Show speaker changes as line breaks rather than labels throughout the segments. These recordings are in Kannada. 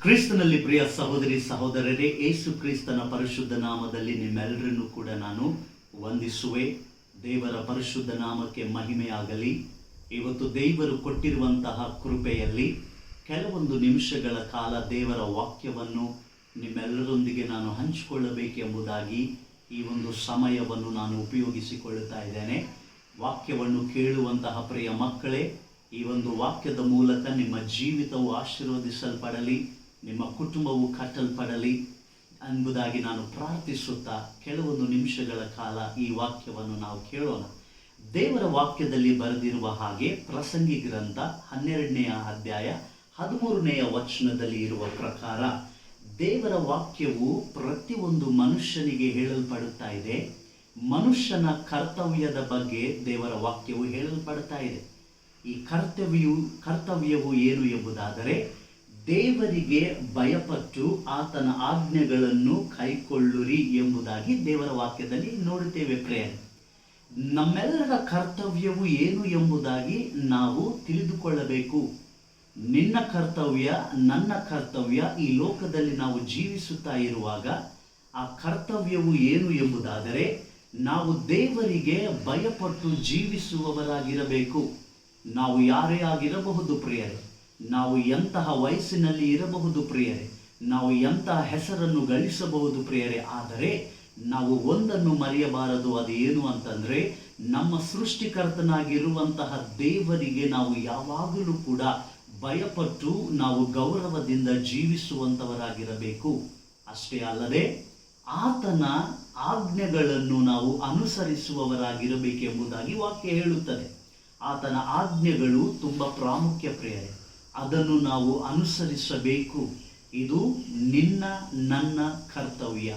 ಕ್ರಿಸ್ತನಲ್ಲಿ ಪ್ರಿಯ ಸಹೋದರಿ ಸಹೋದರರೇ, ಯೇಸು ಕ್ರಿಸ್ತನ ಪರಿಶುದ್ಧ ನಾಮದಲ್ಲಿ ನಿಮ್ಮೆಲ್ಲರನ್ನು ಕೂಡ ನಾನು ವಂದಿಸುವೆ. ದೇವರ ಪರಿಶುದ್ಧ ನಾಮಕ್ಕೆ ಮಹಿಮೆಯಾಗಲಿ. ಇವತ್ತು ದೇವರು ಕೊಟ್ಟಿರುವಂತಹ ಕೃಪೆಯಲ್ಲಿ ಕೆಲವೊಂದು ನಿಮಿಷಗಳ ಕಾಲ ದೇವರ ವಾಕ್ಯವನ್ನು ನಿಮ್ಮೆಲ್ಲರೊಂದಿಗೆ ನಾನು ಹಂಚಿಕೊಳ್ಳಬೇಕೆಂಬುದಾಗಿ ಈ ಒಂದು ಸಮಯವನ್ನು ನಾನು ಉಪಯೋಗಿಸಿಕೊಳ್ಳುತ್ತಾ ಇದ್ದೇನೆ. ವಾಕ್ಯವನ್ನು ಕೇಳುವಂತಹ ಪ್ರಿಯ ಮಕ್ಕಳೇ, ಈ ಒಂದು ವಾಕ್ಯದ ಮೂಲಕ ನಿಮ್ಮ ಜೀವಿತವು ಆಶೀರ್ವದಿಸಲ್ಪಡಲಿ, ನಿಮ್ಮ ಕುಟುಂಬವು ಕಟ್ಟಲ್ಪಡಲಿ ಎಂಬುದಾಗಿ ನಾನು ಪ್ರಾರ್ಥಿಸುತ್ತಾ ಕೆಲವೊಂದು ನಿಮಿಷಗಳ ಕಾಲ ಈ ವಾಕ್ಯವನ್ನು ನಾವು ಕೇಳೋಣ. ದೇವರ ವಾಕ್ಯದಲ್ಲಿ ಬರೆದಿರುವ ಹಾಗೆ ಪ್ರಸಂಗಿ ಗ್ರಂಥ 12ನೇ ಅಧ್ಯಾಯ 13ನೇ ವಚನದಲ್ಲಿ ಇರುವ ಪ್ರಕಾರ ದೇವರ ವಾಕ್ಯವು ಪ್ರತಿಯೊಂದು ಮನುಷ್ಯನಿಗೆ ಹೇಳಲ್ಪಡುತ್ತಾ ಇದೆ. ಮನುಷ್ಯನ ಕರ್ತವ್ಯದ ಬಗ್ಗೆ ದೇವರ ವಾಕ್ಯವು ಹೇಳಲ್ಪಡುತ್ತಾ ಇದೆ. ಈ ಕರ್ತವ್ಯವು ಏನು ಎಂಬುದಾದರೆ, ದೇವರಿಗೆ ಭಯಪಟ್ಟು ಆತನ ಆಜ್ಞೆಗಳನ್ನು ಕೈಕೊಳ್ಳಿರಿ ಎಂಬುದಾಗಿ ದೇವರ ವಾಕ್ಯದಲ್ಲಿ ನೋಡುತ್ತೇವೆ. ಪ್ರೇಯರ್ ನಮ್ಮೆಲ್ಲರ ಕರ್ತವ್ಯವು ಏನು ಎಂಬುದಾಗಿ ನಾವು ತಿಳಿದುಕೊಳ್ಳಬೇಕು. ನಿನ್ನ ಕರ್ತವ್ಯ, ನನ್ನ ಕರ್ತವ್ಯ, ಈ ಲೋಕದಲ್ಲಿ ನಾವು ಜೀವಿಸುತ್ತಾ ಇರುವಾಗ ಆ ಕರ್ತವ್ಯವು ಏನು ಎಂಬುದಾದರೆ, ನಾವು ದೇವರಿಗೆ ಭಯಪಟ್ಟು ಜೀವಿಸುವವರಾಗಿರಬೇಕು. ನಾವು ಯಾರೇ ಆಗಿರಬಹುದು ಪ್ರಿಯರೇ, ನಾವು ಎಂತಹ ವಯಸ್ಸಿನಲ್ಲಿ ಇರಬಹುದು ಪ್ರಿಯರೇ, ನಾವು ಎಂತಹ ಹೆಸರನ್ನು ಗಳಿಸಬಹುದು ಪ್ರಿಯರೇ, ಆದರೆ ನಾವು ಒಂದನ್ನು ಮರೆಯಬಾರದು. ಅದೇನು ಅಂತಂದ್ರೆ, ನಮ್ಮ ಸೃಷ್ಟಿಕರ್ತನಾಗಿರುವಂತಹ ದೇವರಿಗೆ ನಾವು ಯಾವಾಗಲೂ ಕೂಡ ಭಯಪಟ್ಟು ನಾವು ಗೌರವದಿಂದ ಜೀವಿಸುವಂತವರಾಗಿರಬೇಕು. ಅಷ್ಟೇ ಅಲ್ಲದೆ ಆತನ ಆಜ್ಞೆಗಳನ್ನು ನಾವು ಅನುಸರಿಸುವವರಾಗಿರಬೇಕೆಂಬುದಾಗಿ ವಾಕ್ಯ ಹೇಳುತ್ತದೆ. ಆತನ ಆಜ್ಞೆಗಳು ತುಂಬಾ ಪ್ರಾಮುಖ್ಯ ಪ್ರಿಯರೇ, ಅದನ್ನು ನಾವು ಅನುಸರಿಸಬೇಕು. ಇದು ನಿನ್ನ ನನ್ನ ಕರ್ತವ್ಯ.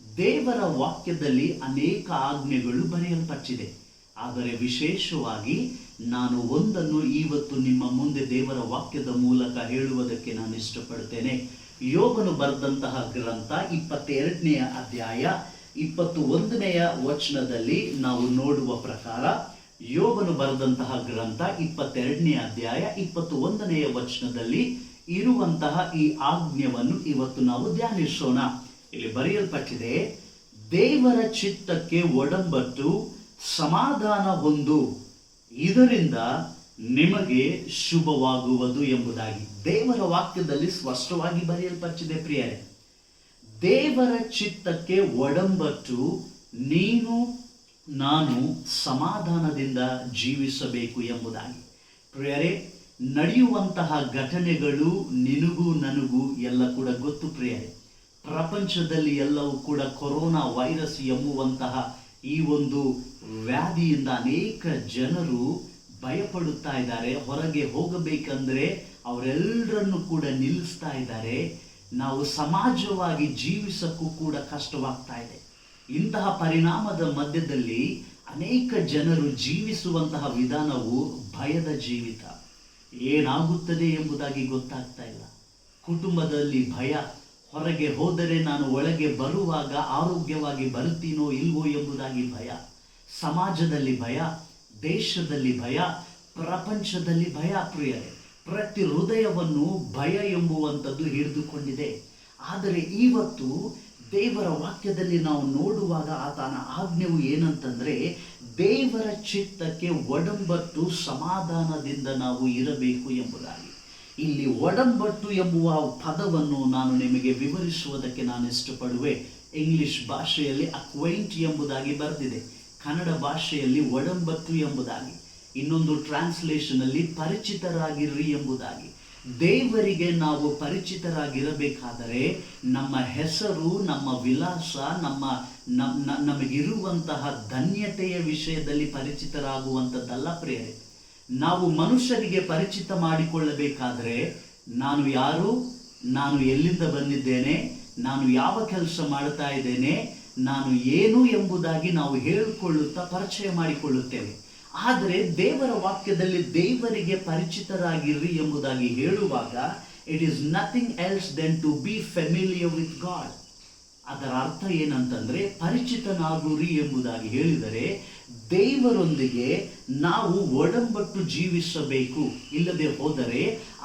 ದೇವರ ವಾಕ್ಯದಲ್ಲಿ ಅನೇಕ ಆಜ್ಞೆಗಳು ಬರೆಯಲ್ಪಟ್ಟಿದೆ, ಆದರೆ ವಿಶೇಷವಾಗಿ ನಾನು ಒಂದನ್ನು ಇವತ್ತು ನಿಮ್ಮ ಮುಂದೆ ದೇವರ ವಾಕ್ಯದ ಮೂಲಕ ಹೇಳುವುದಕ್ಕೆ ನಾನು ಇಷ್ಟಪಡ್ತೇನೆ. ಯೋಬನು ಬರೆದಂತಹ ಗ್ರಂಥ 22ನೇ ಅಧ್ಯಾಯ 21ನೇ ವಚನದಲ್ಲಿ ನಾವು ನೋಡುವ ಪ್ರಕಾರ, ಯೋಬನು ಬರೆದಂತಹ ಗ್ರಂಥ 22ನೇ ಅಧ್ಯಾಯ 21ನೇ ವಚನದಲ್ಲಿ ಇರುವಂತಹ ಈ ಆಜ್ಞೆಯನ್ನು ಇವತ್ತು ನಾವು ಧ್ಯಾನಿಸೋಣ. ಇಲ್ಲಿ ಬರೆಯಲ್ಪಟ್ಟಿದೆ, ದೇವರ ಚಿತ್ತಕ್ಕೆ ಒಡಂಬಟ್ಟು ಸಮಾಧಾನ ಹೊಂದು, ಇದರಿಂದ ನಿಮಗೆ ಶುಭವಾಗುವುದು ಎಂಬುದಾಗಿ ದೇವರ ವಾಕ್ಯದಲ್ಲಿ ಸ್ಪಷ್ಟವಾಗಿ ಬರೆಯಲ್ಪಟ್ಟಿದೆ. ಪ್ರಿಯರೇ, ದೇವರ ಚಿತ್ತಕ್ಕೆ ಒಡಂಬಟ್ಟು ನೀನು ನಾನು ಸಮಾಧಾನದಿಂದ ಜೀವಿಸಬೇಕು ಎಂಬುದಾಗಿ. ಪ್ರಿಯರೇ, ನಡೆಯುವಂತಹ ಘಟನೆಗಳು ನಿನಗೂ ನನಗೂ ಎಲ್ಲ ಕೂಡ ಗೊತ್ತು ಪ್ರಿಯರೇ. ಪ್ರಪಂಚದಲ್ಲಿ ಎಲ್ಲವೂ ಕೂಡ ಕೊರೋನಾ ವೈರಸ್ ಎಂಬುವಂತಹ ಈ ಒಂದು ವ್ಯಾಧಿಯಿಂದ ಅನೇಕ ಜನರು ಭಯಪಡುತ್ತಾ ಇದ್ದಾರೆ. ಹೊರಗೆ ಹೋಗಬೇಕಂದ್ರೆ ಅವರೆಲ್ಲರನ್ನು ಕೂಡ ನಿಲ್ಲಿಸ್ತಾ ಇದ್ದಾರೆ. ನಾವು ಸಮಾಜವಾಗಿ ಜೀವಿಸಕ್ಕೂ ಕೂಡ ಕಷ್ಟವಾಗ್ತಾ ಇದೆ. ಇಂತಹ ಪರಿಣಾಮದ ಮಧ್ಯದಲ್ಲಿ ಅನೇಕ ಜನರು ಜೀವಿಸುವಂತಹ ವಿಧಾನವು ಭಯದ ಜೀವಿತ. ಏನಾಗುತ್ತದೆ ಎಂಬುದಾಗಿ ಗೊತ್ತಾಗ್ತಾ ಇಲ್ಲ. ಕುಟುಂಬದಲ್ಲಿ ಭಯ, ಹೊರಗೆ ಹೋದರೆ ನಾನು ಒಳಗೆ ಬರುವಾಗ ಆರೋಗ್ಯವಾಗಿ ಬರುತ್ತೀನೋ ಇಲ್ವೋ ಎಂಬುದಾಗಿ ಭಯ, ಸಮಾಜದಲ್ಲಿ ಭಯ, ದೇಶದಲ್ಲಿ ಭಯ, ಪ್ರಪಂಚದಲ್ಲಿ ಭಯ. ಪ್ರಿಯರೇ, ಪ್ರತಿ ಹೃದಯವನ್ನು ಭಯ ಎಂಬುವಂಥದ್ದು ಹಿಡಿದುಕೊಂಡಿದೆ. ಆದರೆ ಇವತ್ತು ದೇವರ ವಾಕ್ಯದಲ್ಲಿ ನಾವು ನೋಡುವಾಗ ಆತನ ಆಜ್ಞೆಯು ಏನಂತಂದ್ರೆ, ದೇವರ ಚಿತ್ತಕ್ಕೆ ಒಡಂಬಟ್ಟು ಸಮಾಧಾನದಿಂದ ನಾವು ಇರಬೇಕು ಎಂಬುದಾಗಿ. ಇಲ್ಲಿ ಒಡಂಬಟ್ಟು ಎಂಬುವ ಪದವನ್ನು ನಾನು ನಿಮಗೆ ವಿವರಿಸುವುದಕ್ಕೆ ನಾನು ಇಷ್ಟಪಡುವೆ. ಇಂಗ್ಲಿಷ್ ಭಾಷೆಯಲ್ಲಿ ಅಕ್ವೈಂಟ್ ಎಂಬುದಾಗಿ ಬರೆದಿದೆ, ಕನ್ನಡ ಭಾಷೆಯಲ್ಲಿ ಒಡಂಬಟ್ಟು ಎಂಬುದಾಗಿ, ಇನ್ನೊಂದು ಟ್ರಾನ್ಸ್ಲೇಷನ್ ಅಲ್ಲಿ ಪರಿಚಿತರಾಗಿರ್ರಿ ಎಂಬುದಾಗಿ. ದೇವರಿಗೆ ನಾವು ಪರಿಚಿತರಾಗಿರಬೇಕಾದರೆ ನಮ್ಮ ಹೆಸರು, ನಮ್ಮ ವಿಲಾಸ, ನಮಗಿರುವಂತಹ ಧನ್ಯತೆಯ ವಿಷಯದಲ್ಲಿ ಪರಿಚಿತರಾಗುವಂಥದ್ದಲ್ಲ ಪ್ರಿಯರೇ. ನಾವು ಮನುಷ್ಯರಿಗೆ ಪರಿಚಿತ ಮಾಡಿಕೊಳ್ಳಬೇಕಾದರೆ ನಾನು ಯಾರು, ನಾನು ಎಲ್ಲಿಂದ ಬಂದಿದ್ದೇನೆ, ನಾನು ಯಾವ ಕೆಲಸ ಮಾಡ್ತಾ ಇದ್ದೇನೆ, ನಾನು ಏನು ಎಂಬುದಾಗಿ ನಾವು ಹೇಳಿಕೊಳ್ಳುತ್ತಾ ಪರಿಚಯ ಮಾಡಿಕೊಳ್ಳುತ್ತೇವೆ. ಆದರೆ ದೇವರ ವಾಕ್ಯದಲ್ಲಿ ದೇವರಿಗೆ ಪರಿಚಿತರಾಗಿರ್ರಿ ಎಂಬುದಾಗಿ ಹೇಳುವಾಗ, it is nothing else then to be familiar with God. ಅದರ ಅರ್ಥ ಏನಂತಂದ್ರೆ ಪರಿಚಿತನಾಗುರಿ ಎಂಬುದಾಗಿ ಹೇಳಿದರೆ ದೇವರೊಂದಿಗೆ ನಾವು ಒಡಂಬಟ್ಟು ಜೀವಿಸಬೇಕು. ಇಲ್ಲದೆ ಹೋದರೆ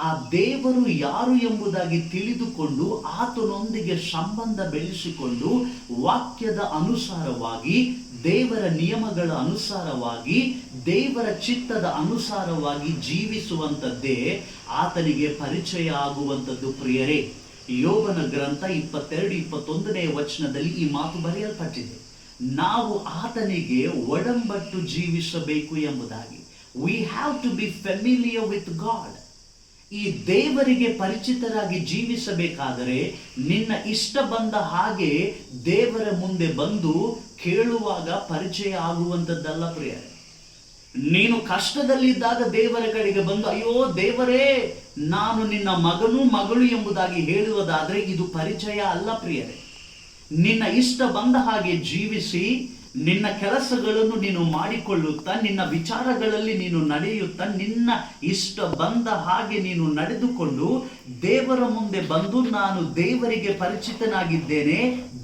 ಆ ದೇವರು ಯಾರು ಎಂಬುದಾಗಿ ತಿಳಿದುಕೊಂಡು ಆತನೊಂದಿಗೆ ಸಂಬಂಧ ಬೆಳೆಸಿಕೊಂಡು ವಾಕ್ಯದ ಅನುಸಾರವಾಗಿ, ದೇವರ ನಿಯಮಗಳ ಅನುಸಾರವಾಗಿ, ದೇವರ ಚಿತ್ತದ ಅನುಸಾರವಾಗಿ ಜೀವಿಸುವಂಥದ್ದೇ ಆತನಿಗೆ ಪರಿಚಯ ಆಗುವಂಥದ್ದು ಪ್ರಿಯರೇ. ಯೋಬನ ಗ್ರಂಥ 22-21 ವಚನದಲ್ಲಿ ಈ ಮಾತು ಬರೆಯಲ್ಪಟ್ಟಿದೆ. ನಾವು ಆತನಿಗೆ ಒಡಂಬಟ್ಟು ಜೀವಿಸಬೇಕು ಎಂಬುದಾಗಿ. We have to be familiar with God. ಈ ದೇವರಿಗೆ ಪರಿಚಿತರಾಗಿ ಜೀವಿಸಬೇಕಾದರೆ ನಿನ್ನ ಇಷ್ಟ ಬಂದ ಹಾಗೆ ದೇವರ ಮುಂದೆ ಬಂದು ಕೇಳುವಾಗ ಪರಿಚಯ ಆಗುವಂಥದ್ದಲ್ಲ ಪ್ರಿಯರೇ. ನೀನು ಕಷ್ಟದಲ್ಲಿದ್ದಾಗ ದೇವರ ಕಡೆಗೆ ಬಂದು, ಅಯ್ಯೋ ದೇವರೇ ನಾನು ನಿನ್ನ ಮಗನು ಮಗಳು ಎಂಬುದಾಗಿ ಹೇಳುವುದಾದ್ರೆ ಇದು ಪರಿಚಯ ಅಲ್ಲ ಪ್ರಿಯರೇ. ನಿನ್ನ ಇಷ್ಟ ಬಂದ ಹಾಗೆ ಜೀವಿಸಿ, ನಿನ್ನ ಕೆಲಸಗಳನ್ನು ನೀನು ಮಾಡಿಕೊಳ್ಳುತ್ತಾ, ನಿನ್ನ ವಿಚಾರಗಳಲ್ಲಿ ನೀನು ನಡೆಯುತ್ತಾ, ನಿನ್ನ ಇಷ್ಟ ಬಂದ ಹಾಗೆ ನೀನು ನಡೆದುಕೊಂಡು ದೇವರ ಮುಂದೆ ಬಂದು ನಾನು ದೇವರಿಗೆ ಪರಿಚಿತನಾಗಿದ್ದೇನೆ,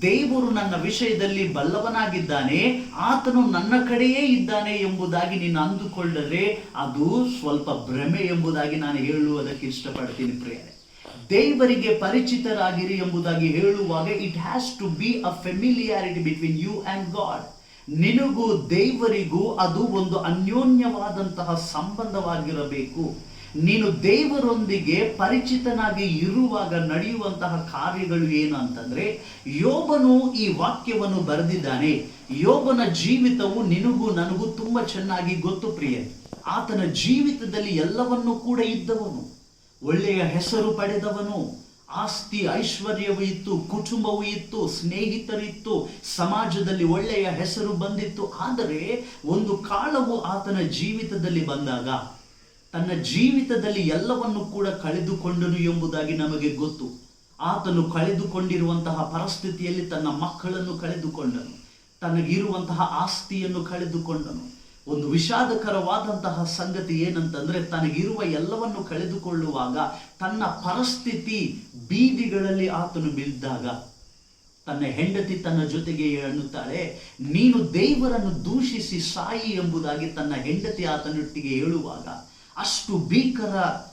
ದೇವರು ನನ್ನ ವಿಷಯದಲ್ಲಿ ಬಲ್ಲವನಾಗಿದ್ದಾನೆ, ಆತನು ನನ್ನ ಕಡೆಯೇ ಇದ್ದಾನೆ ಎಂಬುದಾಗಿ ನೀನು ಅಂದುಕೊಂಡರೆ ಅದು ಸ್ವಲ್ಪ ಭ್ರಮೆ ಎಂಬುದಾಗಿ ನಾನು ಹೇಳುವುದಕ್ಕೆ ಇಷ್ಟಪಡ್ತೀನಿ ಪ್ರಿಯರೇ. ದೇವರಿಗೆ ಪರಿಚಿತರಾಗಿರಿ ಎಂಬುದಾಗಿ ಹೇಳುವಾಗ it has to be a familiarity between you and God. ನಿನಗೂ ದೇವರಿಗೂ ಅದು ಒಂದು ಅನ್ಯೋನ್ಯವಾದಂತಹ ಸಂಬಂಧವಾಗಿರಬೇಕು. ನೀನು ದೇವರೊಂದಿಗೆ ಪರಿಚಿತನಾಗಿ ಇರುವಾಗ ನಡೆಯುವಂತಹ ಕಾರ್ಯಗಳು ಏನು ಅಂತಂದ್ರೆ, ಯೋಬನು ಈ ವಾಕ್ಯವನ್ನು ಬರೆದಿದ್ದಾನೆ. ಯೋಬನ ಜೀವಿತವು ನಿನಗೂ ನನಗೂ ತುಂಬಾ ಚೆನ್ನಾಗಿ ಗೊತ್ತು ಪ್ರಿಯ. ಆತನ ಜೀವಿತದಲ್ಲಿ ಎಲ್ಲವನ್ನೂ ಕೂಡ ಇದ್ದವನು, ಒಳ್ಳೆಯ ಹೆಸರು ಪಡೆದವನು, ಆಸ್ತಿ ಐಶ್ವರ್ಯವೂ ಇತ್ತು, ಕುಟುಂಬವೂ ಇತ್ತು, ಸ್ನೇಹಿತರಿತ್ತು, ಸಮಾಜದಲ್ಲಿ ಒಳ್ಳೆಯ ಹೆಸರು ಬಂದಿತ್ತು. ಆದರೆ ಒಂದು ಕಾಲವು ಆತನ ಜೀವಿತದಲ್ಲಿ ಬಂದಾಗ ತನ್ನ ಜೀವಿತದಲ್ಲಿ ಎಲ್ಲವನ್ನು ಕೂಡ ಕಳೆದುಕೊಂಡನು ಎಂಬುದಾಗಿ ನಮಗೆ ಗೊತ್ತು. ಆತನು ಕಳೆದುಕೊಂಡಿರುವಂತಹ ಪರಿಸ್ಥಿತಿಯಲ್ಲಿ ತನ್ನ ಮಕ್ಕಳನ್ನು ಕಳೆದುಕೊಂಡನು, ತನಗಿರುವಂತಹ ಆಸ್ತಿಯನ್ನು ಕಳೆದುಕೊಂಡನು. ಒಂದು ವಿಷಾದಕರವಾದಂತಹ ಸಂಗತಿ ಏನಂತಂದ್ರೆ, ತನಗಿರುವ ಎಲ್ಲವನ್ನು ಕಳೆದುಕೊಳ್ಳುವಾಗ ತನ್ನ ಪರಿಸ್ಥಿತಿ ಬೀದಿಗಳಲ್ಲಿ ಆತನು ಬಿದ್ದಾಗ ತನ್ನ ಹೆಂಡತಿ ತನ್ನ ಜೊತೆಗೆ ಅನ್ನುತ್ತಾಳೆ, ನೀನು ದೇವರನ್ನು ದೂಷಿಸಿ ಸಾಯಿ ಎಂಬುದಾಗಿ ತನ್ನ ಹೆಂಡತಿ ಆತನೊಟ್ಟಿಗೆ ಹೇಳುವಾಗ ಅಷ್ಟು ಭೀಕರವಾಗಿ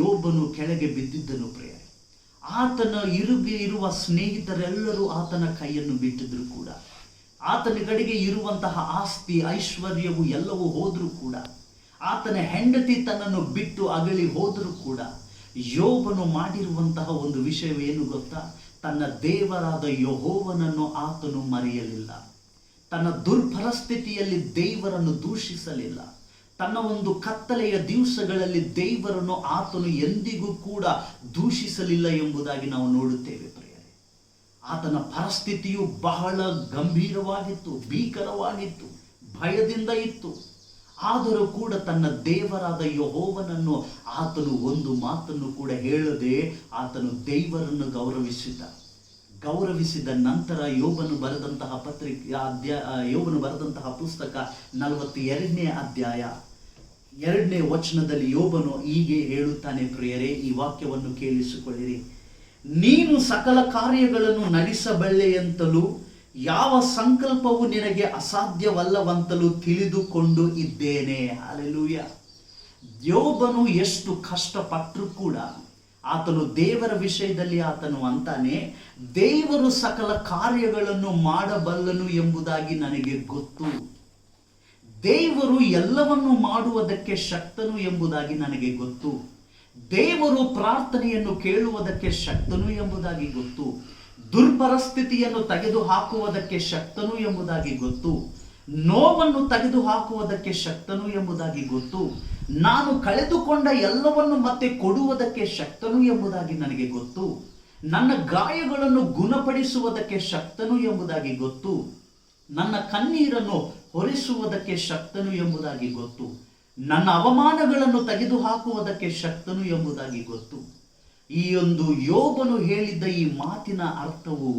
ಯೋಬನು ಕೆಳಗೆ ಬಿದ್ದಿದ್ದನು ಪ್ರಿಯ. ಆತನ ಇರುವ ಸ್ನೇಹಿತರೆಲ್ಲರೂ ಆತನ ಕೈಯನ್ನು ಬಿಟ್ಟಿದ್ರು ಕೂಡ, ಆತನ ಕಡೆಗೆ ಇರುವಂತಹ ಆಸ್ತಿ ಐಶ್ವರ್ಯವು ಎಲ್ಲವೂ ಹೋದರೂ ಕೂಡ, ಆತನ ಹೆಂಡತಿ ತನ್ನನ್ನು ಬಿಟ್ಟು ಅಗಲಿ ಹೋದರೂ ಕೂಡ, ಯೋಬನು ಮಾಡಿರುವಂತಹ ಒಂದು ವಿಷಯವೇನು ಗೊತ್ತಾ? ತನ್ನ ದೇವರಾದ ಯೆಹೋವನನ್ನು ಆತನು ಮರೆಯಲಿಲ್ಲ. ತನ್ನ ದುರ್ಪರಿಸ್ಥಿತಿಯಲ್ಲಿ ದೇವರನ್ನು ದೂಷಿಸಲಿಲ್ಲ. ತನ್ನ ಒಂದು ಕತ್ತಲೆಯ ದಿವಸಗಳಲ್ಲಿ ದೇವರನ್ನು ಆತನು ಎಂದಿಗೂ ಕೂಡ ದೂಷಿಸಲಿಲ್ಲ ಎಂಬುದಾಗಿ ನಾವು ನೋಡುತ್ತೇವೆ ಪ್ರಿಯರೇ. ಆತನ ಪರಿಸ್ಥಿತಿಯು ಬಹಳ ಗಂಭೀರವಾಗಿತ್ತು, ಭೀಕರವಾಗಿತ್ತು, ಭಯದಿಂದ ಇತ್ತು. ಆದರೂ ಕೂಡ ತನ್ನ ದೇವರಾದ ಯೆಹೋವನನ್ನು ಆತನು ಒಂದು ಮಾತನ್ನು ಕೂಡ ಹೇಳದೆ ಆತನು ದೇವರನ್ನು ಗೌರವಿಸಿದ ನಂತರ ಯೋಬನು ಬರೆದಂತಹ ಯೋಬನು ಬರೆದಂತಹ ಪುಸ್ತಕ 42ನೇ ಅಧ್ಯಾಯ 2ನೇ ವಚನದಲ್ಲಿ ಯೋಬನು ಹೀಗೆ ಹೇಳುತ್ತಾನೆ ಪ್ರಿಯರೇ. ಈ ವಾಕ್ಯವನ್ನು ಕೇಳಿಸಿಕೊಳ್ಳಿರಿ. ನೀನು ಸಕಲ ಕಾರ್ಯಗಳನ್ನು ನಡೆಸಬಲ್ಲೆಯಂತಲೂ ಯಾವ ಸಂಕಲ್ಪವು ನಿನಗೆ ಅಸಾಧ್ಯವಲ್ಲವಂತಲೂ ತಿಳಿದುಕೊಂಡು ಇದ್ದೇನೆ. ಹಲ್ಲೆಲೂಯ. ಯೋಬನು ಎಷ್ಟು ಕಷ್ಟಪಟ್ಟರೂ ಕೂಡ ಆತನು ದೇವರ ವಿಷಯದಲ್ಲಿ ಆತನು ಅಂತಾನೆ, ದೇವರು ಸಕಲ ಕಾರ್ಯಗಳನ್ನು ಮಾಡಬಲ್ಲನು ಎಂಬುದಾಗಿ ನನಗೆ ಗೊತ್ತು. ದೇವರು ಎಲ್ಲವನ್ನು ಮಾಡುವುದಕ್ಕೆ ಶಕ್ತನು ಎಂಬುದಾಗಿ ನನಗೆ ಗೊತ್ತು. ದೇವರು ಪ್ರಾರ್ಥನೆಯನ್ನು ಕೇಳುವುದಕ್ಕೆ ಶಕ್ತನು ಎಂಬುದಾಗಿ ಗೊತ್ತು. ದುರ್ಪರಿಸ್ಥಿತಿಯನ್ನು ತೆಗೆದು ಹಾಕುವುದಕ್ಕೆ ಶಕ್ತನು ಎಂಬುದಾಗಿ ಗೊತ್ತು. ನೋವನ್ನು ತೆಗೆದು ಹಾಕುವುದಕ್ಕೆ ಶಕ್ತನು ಎಂಬುದಾಗಿ ಗೊತ್ತು. ನಾನು ಕಳೆದುಕೊಂಡ ಎಲ್ಲವನ್ನು ಮತ್ತೆ ಕೊಡುವುದಕ್ಕೆ ಶಕ್ತನು ಎಂಬುದಾಗಿ ನನಗೆ ಗೊತ್ತು. ನನ್ನ ಗಾಯಗಳನ್ನು ಗುಣಪಡಿಸುವುದಕ್ಕೆ ಶಕ್ತನು ಎಂಬುದಾಗಿ ಗೊತ್ತು. ನನ್ನ ಕಣ್ಣೀರನ್ನು ಹೊರಿಸುವುದಕ್ಕೆ ಶಕ್ತನು ಎಂಬುದಾಗಿ ಗೊತ್ತು. ನನ್ನ ಅವಮಾನಗಳನ್ನು ತೆಗೆದು ಹಾಕುವುದಕ್ಕೆ ಶಕ್ತನು ಎಂಬುದಾಗಿ ಗೊತ್ತು. ಈ ಒಂದು ಯೋಬನು ಹೇಳಿದ್ದ ಈ ಮಾತಿನ ಅರ್ಥವು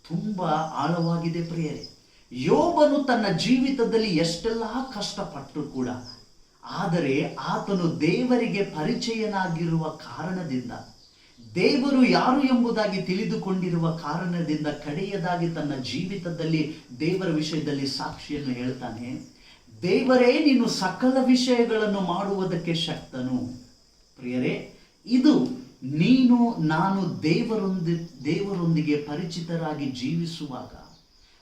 ತುಂಬಾ ಆಳವಾಗಿದೆ ಪ್ರಿಯರೇ. ಯೋಬನು ತನ್ನ ಜೀವಿತದಲ್ಲಿ ಎಷ್ಟೆಲ್ಲ ಕಷ್ಟಪಟ್ಟರು ಕೂಡ, ಆದರೆ ಆತನು ದೇವರಿಗೆ ಪರಿಚಯನಾಗಿರುವ ಕಾರಣದಿಂದ, ದೇವರು ಯಾರು ಎಂಬುದಾಗಿ ತಿಳಿದುಕೊಂಡಿರುವ ಕಾರಣದಿಂದ ಕಡೆಯದಾಗಿ ತನ್ನ ಜೀವಿತದಲ್ಲಿ ದೇವರ ವಿಷಯದಲ್ಲಿ ಸಾಕ್ಷಿಯನ್ನು ಹೇಳ್ತಾನೆ. ದೇವರೇ, ನೀನು ಸಕಲ ವಿಷಯಗಳನ್ನು ಮಾಡುವುದಕ್ಕೆ ಶಕ್ತನು. ಪ್ರಿಯರೇ, ಇದು ನೀನು ನಾನು ದೇವರೊಂದಿಗೆ ಪರಿಚಿತರಾಗಿ ಜೀವಿಸುವಾಗ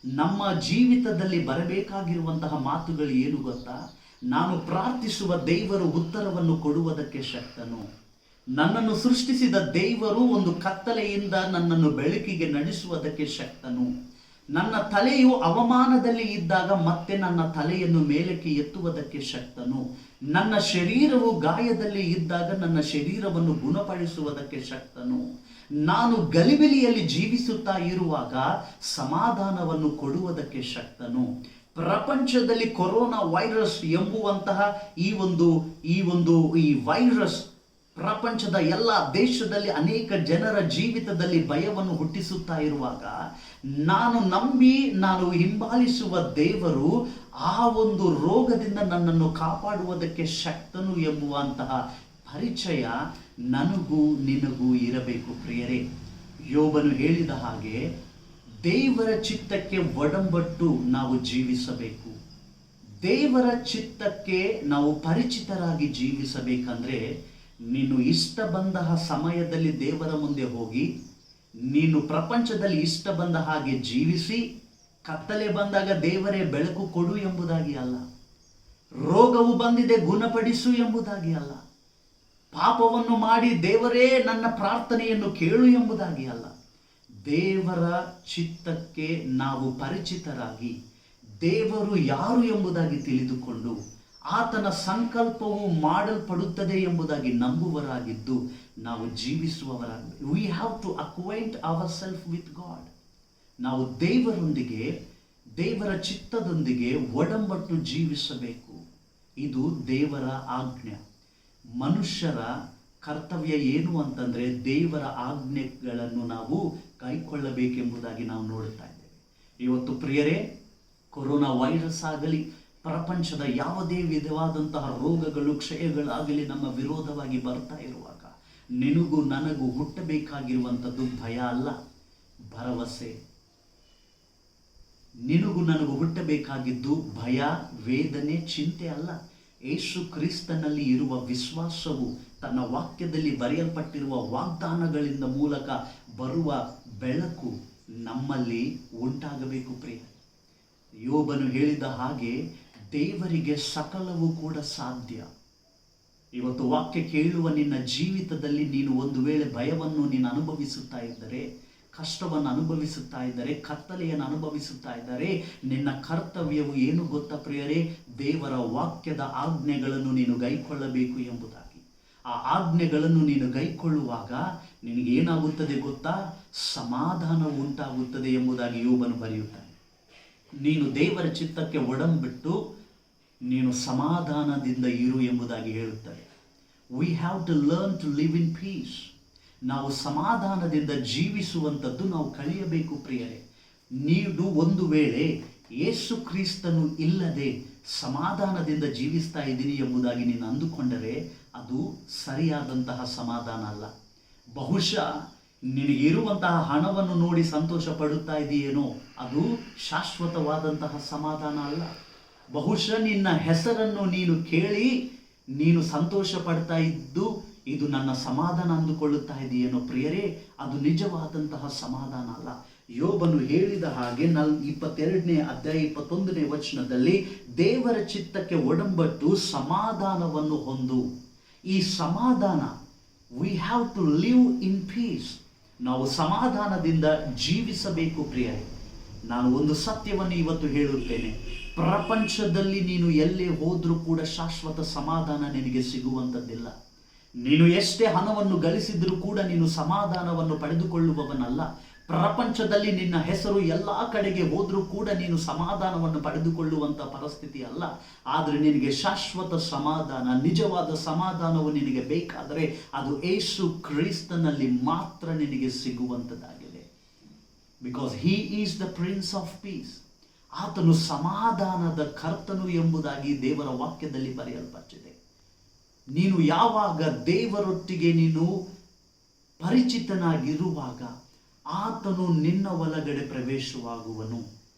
ನಮ್ಮ ಜೀವಿತದಲ್ಲಿ ಬರಬೇಕಾಗಿರುವಂತಹ ಮಾತುಗಳು ಏನು ಗೊತ್ತಾ? ನಾನು ಪ್ರಾರ್ಥಿಸುವ ದೇವರು ಉತ್ತರವನ್ನು ಕೊಡುವುದಕ್ಕೆ ಶಕ್ತನು. ನನ್ನನ್ನು ಸೃಷ್ಟಿಸಿದ ದೇವರು ಒಂದು ಕತ್ತಲೆಯಿಂದ ನನ್ನನ್ನು ಬೆಳಕಿಗೆ ನಡೆಸುವುದಕ್ಕೆ ಶಕ್ತನು. ನನ್ನ ತಲೆಯು ಅವಮಾನದಲ್ಲಿ ಇದ್ದಾಗ ಮತ್ತೆ ನನ್ನ ತಲೆಯನ್ನು ಮೇಲಕ್ಕೆ ಎತ್ತುವುದಕ್ಕೆ ಶಕ್ತನು. ನನ್ನ ಶರೀರವು ಗಾಯದಲ್ಲಿ ಇದ್ದಾಗ ನನ್ನ ಶರೀರವನ್ನು ಗುಣಪಡಿಸುವುದಕ್ಕೆ ಶಕ್ತನು. ನಾನು ಗಲಿಬಿಲಿಯಲ್ಲಿ ಜೀವಿಸುತ್ತಾ ಇರುವಾಗ ಸಮಾಧಾನವನ್ನು ಕೊಡುವುದಕ್ಕೆ ಶಕ್ತನು. ಪ್ರಪಂಚದಲ್ಲಿ ಕೊರೋನಾ ವೈರಸ್ ಎಂಬುವಂತಹ ಈ ವೈರಸ್ ಪ್ರಪಂಚದ ಎಲ್ಲ ದೇಶದಲ್ಲಿ ಅನೇಕ ಜನರ ಜೀವಿತದಲ್ಲಿ ಭಯವನ್ನು ಹುಟ್ಟಿಸುತ್ತಾ ಇರುವಾಗ ನಾನು ಹಿಂಬಾಲಿಸುವ ದೇವರು ಆ ಒಂದು ರೋಗದಿಂದ ನನ್ನನ್ನು ಕಾಪಾಡುವುದಕ್ಕೆ ಶಕ್ತನು ಎಂಬುವಂತಹ ಪರಿಚಯ ನನಗೂ ನಿನಗೂ ಇರಬೇಕು. ಪ್ರಿಯರೇ, ಯೋಬನು ಹೇಳಿದ ಹಾಗೆ ದೇವರ ಚಿತ್ತಕ್ಕೆ ಒಡಂಬಟ್ಟು ನಾವು ಜೀವಿಸಬೇಕು. ದೇವರ ಚಿತ್ತಕ್ಕೆ ನಾವು ಪರಿಚಿತರಾಗಿ ಜೀವಿಸಬೇಕಂದ್ರೆ ನೀನು ಇಷ್ಟ ಬಂದ ಸಮಯದಲ್ಲಿ ದೇವರ ಮುಂದೆ ಹೋಗಿ ನೀನು ಪ್ರಪಂಚದಲ್ಲಿ ಇಷ್ಟ ಬಂದ ಹಾಗೆ ಜೀವಿಸಿ ಕತ್ತಲೆ ಬಂದಾಗ ದೇವರೇ ಬೆಳಕು ಕೊಡು ಎಂಬುದಾಗಿ ಅಲ್ಲ, ರೋಗವು ಬಂದಿದೆ ಗುಣಪಡಿಸು ಎಂಬುದಾಗಿ ಅಲ್ಲ, ಪಾಪವನ್ನು ಮಾಡಿ ದೇವರೇ ನನ್ನ ಪ್ರಾರ್ಥನೆಯನ್ನು ಕೇಳು ಎಂಬುದಾಗಿ ಅಲ್ಲ. ದೇವರ ಚಿತ್ತಕ್ಕೆ ನಾವು ಪರಿಚಿತರಾಗಿ ದೇವರು ಯಾರು ಎಂಬುದಾಗಿ ತಿಳಿದುಕೊಂಡು ಆತನ ಸಂಕಲ್ಪವು ಮಾಡಲ್ಪಡುತ್ತದೆ ಎಂಬುದಾಗಿ ನಂಬುವರಾಗಿದ್ದು ನಾವು ಜೀವಿಸುವವರಾಗಬೇಕು. We have to acquaint our self with God. ನಾವು ದೇವರ ಚಿತ್ತದೊಂದಿಗೆ ಒಡಂಬಟ್ಟು ಜೀವಿಸಬೇಕು. ಇದು ದೇವರ ಆಜ್ಞೆ. ಮನುಷ್ಯರ ಕರ್ತವ್ಯ ಏನು ಅಂತಂದರೆ ದೇವರ ಆಜ್ಞೆಗಳನ್ನು ನಾವು ಕೈಕೊಳ್ಳಬೇಕೆಂಬುದಾಗಿ ನಾವು ನೋಡುತ್ತಾ ಇದ್ದೇವೆ. ಇವತ್ತು ಪ್ರಿಯರೇ, ಕೊರೋನಾ ವೈರಸ್ ಆಗಲಿ, ಪ್ರಪಂಚದ ಯಾವುದೇ ವಿಧವಾದಂತಹ ರೋಗಗಳು ಕ್ಷಯಗಳಾಗಲಿ ನಮ್ಮ ವಿರೋಧವಾಗಿ ಬರ್ತಾ ಇರುವಾಗ ನಿನಗೂ ನನಗೂ ಹುಟ್ಟಬೇಕಾಗಿರುವಂಥದ್ದು ಭಯ ಅಲ್ಲ, ಭರವಸೆ. ನಿನಗೂ ನನಗೂ ಹುಟ್ಟಬೇಕಾಗಿದ್ದು ಭಯ, ವೇದನೆ, ಚಿಂತೆ ಅಲ್ಲ. ಯೇಸು ಕ್ರಿಸ್ತನಲ್ಲಿ ಇರುವ ವಿಶ್ವಾಸವು ತನ್ನ ವಾಕ್ಯದಲ್ಲಿ ಬರೆಯಲ್ಪಟ್ಟಿರುವ ವಾಗ್ದಾನಗಳಿಂದ ಮೂಲಕ ಬರುವ ಬೆಳಕು ನಮ್ಮಲ್ಲಿ ಉಂಟಾಗಬೇಕು. ಪ್ರಿಯ, ಯೋಬನು ಹೇಳಿದ ಹಾಗೆ ದೇವರಿಗೆ ಸಕಲವೂ ಕೂಡ ಸಾಧ್ಯ. ಇವತ್ತು ವಾಕ್ಯ ಕೇಳುವ ನಿನ್ನ ಜೀವಿತದಲ್ಲಿ ನೀನು ಒಂದು ವೇಳೆ ಭಯವನ್ನು ನೀನು ಅನುಭವಿಸುತ್ತಾ ಇದ್ದರೆ, ಕಷ್ಟವನ್ನು ಅನುಭವಿಸುತ್ತಾ ಇದ್ದರೆ, ಕತ್ತಲೆಯನ್ನು ಅನುಭವಿಸುತ್ತಾ ಇದ್ದರೆ, ನಿನ್ನ ಕರ್ತವ್ಯವು ಏನು ಗೊತ್ತಾ ಪ್ರಿಯರೇ? ದೇವರ ವಾಕ್ಯದ ಆಜ್ಞೆಗಳನ್ನು ನೀನು ಗೈಕೊಳ್ಳಬೇಕು ಎಂಬುದಾಗಿ. ಆ ಆಜ್ಞೆಗಳನ್ನು ನೀನು ಗೈಕೊಳ್ಳುವಾಗ ನಿನಗೇನಾಗುತ್ತದೆ ಗೊತ್ತಾ? ಸಮಾಧಾನ ಉಂಟಾಗುತ್ತದೆ ಎಂಬುದಾಗಿ ಯೋಬನು ಬರೆಯುತ್ತಾನೆ. ನೀನು ದೇವರ ಚಿತ್ತಕ್ಕೆ ಒಡಂಬಿಟ್ಟು ನೀನು ಸಮಾಧಾನದಿಂದ ಇರು ಎಂಬುದಾಗಿ ಹೇಳುತ್ತದೆ. We have to learn to live in peace. ನಾವು ಸಮಾಧಾನದಿಂದ ಜೀವಿಸುವಂಥದ್ದು ನಾವು ಕಲಿಯಬೇಕು ಪ್ರಿಯರೇ. ನೀವು ಒಂದು ವೇಳೆ ಯೇಸು ಕ್ರಿಸ್ತನು ಇಲ್ಲದೆ ಸಮಾಧಾನದಿಂದ ಜೀವಿಸ್ತಾ ಇದ್ದೀನಿ ಎಂಬುದಾಗಿ ನೀನು ಅಂದುಕೊಂಡರೆ ಅದು ಸರಿಯಾದಂತಹ ಸಮಾಧಾನ ಅಲ್ಲ. ಬಹುಶಃ ನಿನಗಿರುವಂತಹ ಹಣವನ್ನು ನೋಡಿ ಸಂತೋಷ ಪಡುತ್ತಾ ಇದೆಯೇನೋ, ಅದು ಶಾಶ್ವತವಾದಂತಹ ಸಮಾಧಾನ ಅಲ್ಲ. ಬಹುಶಃ ನಿನ್ನ ಹೆಸರನ್ನು ನೀನು ಕೇಳಿ ನೀನು ಸಂತೋಷ ಪಡ್ತಾ ಇದ್ದು ಇದು ನನ್ನ ಸಮಾಧಾನ ಅಂದುಕೊಳ್ಳುತ್ತಾ ಇದೆಯೇನೋ ಪ್ರಿಯರೇ, ಅದು ನಿಜವಾದಂತಹ ಸಮಾಧಾನ ಅಲ್ಲ. ಯೋಬನು ಹೇಳಿದ ಹಾಗೆ 22ನೇ ಅಧ್ಯಾಯ 21ನೇ ವಚನದಲ್ಲಿ ದೇವರ ಚಿತ್ತಕ್ಕೆ ಒಡಂಬಟ್ಟು ಸಮಾಧಾನವನ್ನು ಹೊಂದು. ಈ ಸಮಾಧಾನ, we have to live in peace. ನಾವು ಸಮಾಧಾನದಿಂದ ಜೀವಿಸಬೇಕು ಪ್ರಿಯರೇ. ನಾನು ಒಂದು ಸತ್ಯವನ್ನು ಇವತ್ತು ಹೇಳುತ್ತೇನೆ. ಪ್ರಪಂಚದಲ್ಲಿ ನೀನು ಎಲ್ಲೇ ಹೋದರೂ ಕೂಡ ಶಾಶ್ವತ ಸಮಾಧಾನ ನಿನಗೆ ಸಿಗುವಂಥದ್ದಿಲ್ಲ. ನೀನು ಎಷ್ಟೇ ಹಣವನ್ನು ಗಳಿಸಿದರೂ ಕೂಡ ನೀನು ಸಮಾಧಾನವನ್ನು ಪಡೆದುಕೊಳ್ಳುವವನಲ್ಲ. ಪ್ರಪಂಚದಲ್ಲಿ ನಿನ್ನ ಹೆಸರು ಎಲ್ಲ ಕಡೆಗೆ ಹೋದರೂ ಕೂಡ ನೀನು ಸಮಾಧಾನವನ್ನು ಪಡೆದುಕೊಳ್ಳುವಂಥ ಪರಿಸ್ಥಿತಿ ಅಲ್ಲ. ಆದರೆ ನಿನಗೆ ಶಾಶ್ವತ ಸಮಾಧಾನ, ನಿಜವಾದ ಸಮಾಧಾನವು ನಿನಗೆ ಬೇಕಾದರೆ ಅದು ಯೇಸು ಕ್ರಿಸ್ತನಲ್ಲಿ ಮಾತ್ರ ನಿನಗೆ ಸಿಗುವಂಥದ್ದಾಗಿದೆ. Because he is the prince of peace. ಆತನು ಸಮಾಧಾನದ ಕರ್ತನು ಎಂಬುದಾಗಿ ದೇವರ ವಾಕ್ಯದಲ್ಲಿ ಬರೆಯಲ್ಪಟ್ಟಿದೆ. ನೀನು ಯಾವಾಗ ದೇವರೊಟ್ಟಿಗೆ ನೀನು ಪರಿಚಿತನಾಗಿರುವಾಗ ಆತನು ನಿನ್ನ ಒಳಗಡೆ ಪ್ರವೇಶವಾಗುವನು.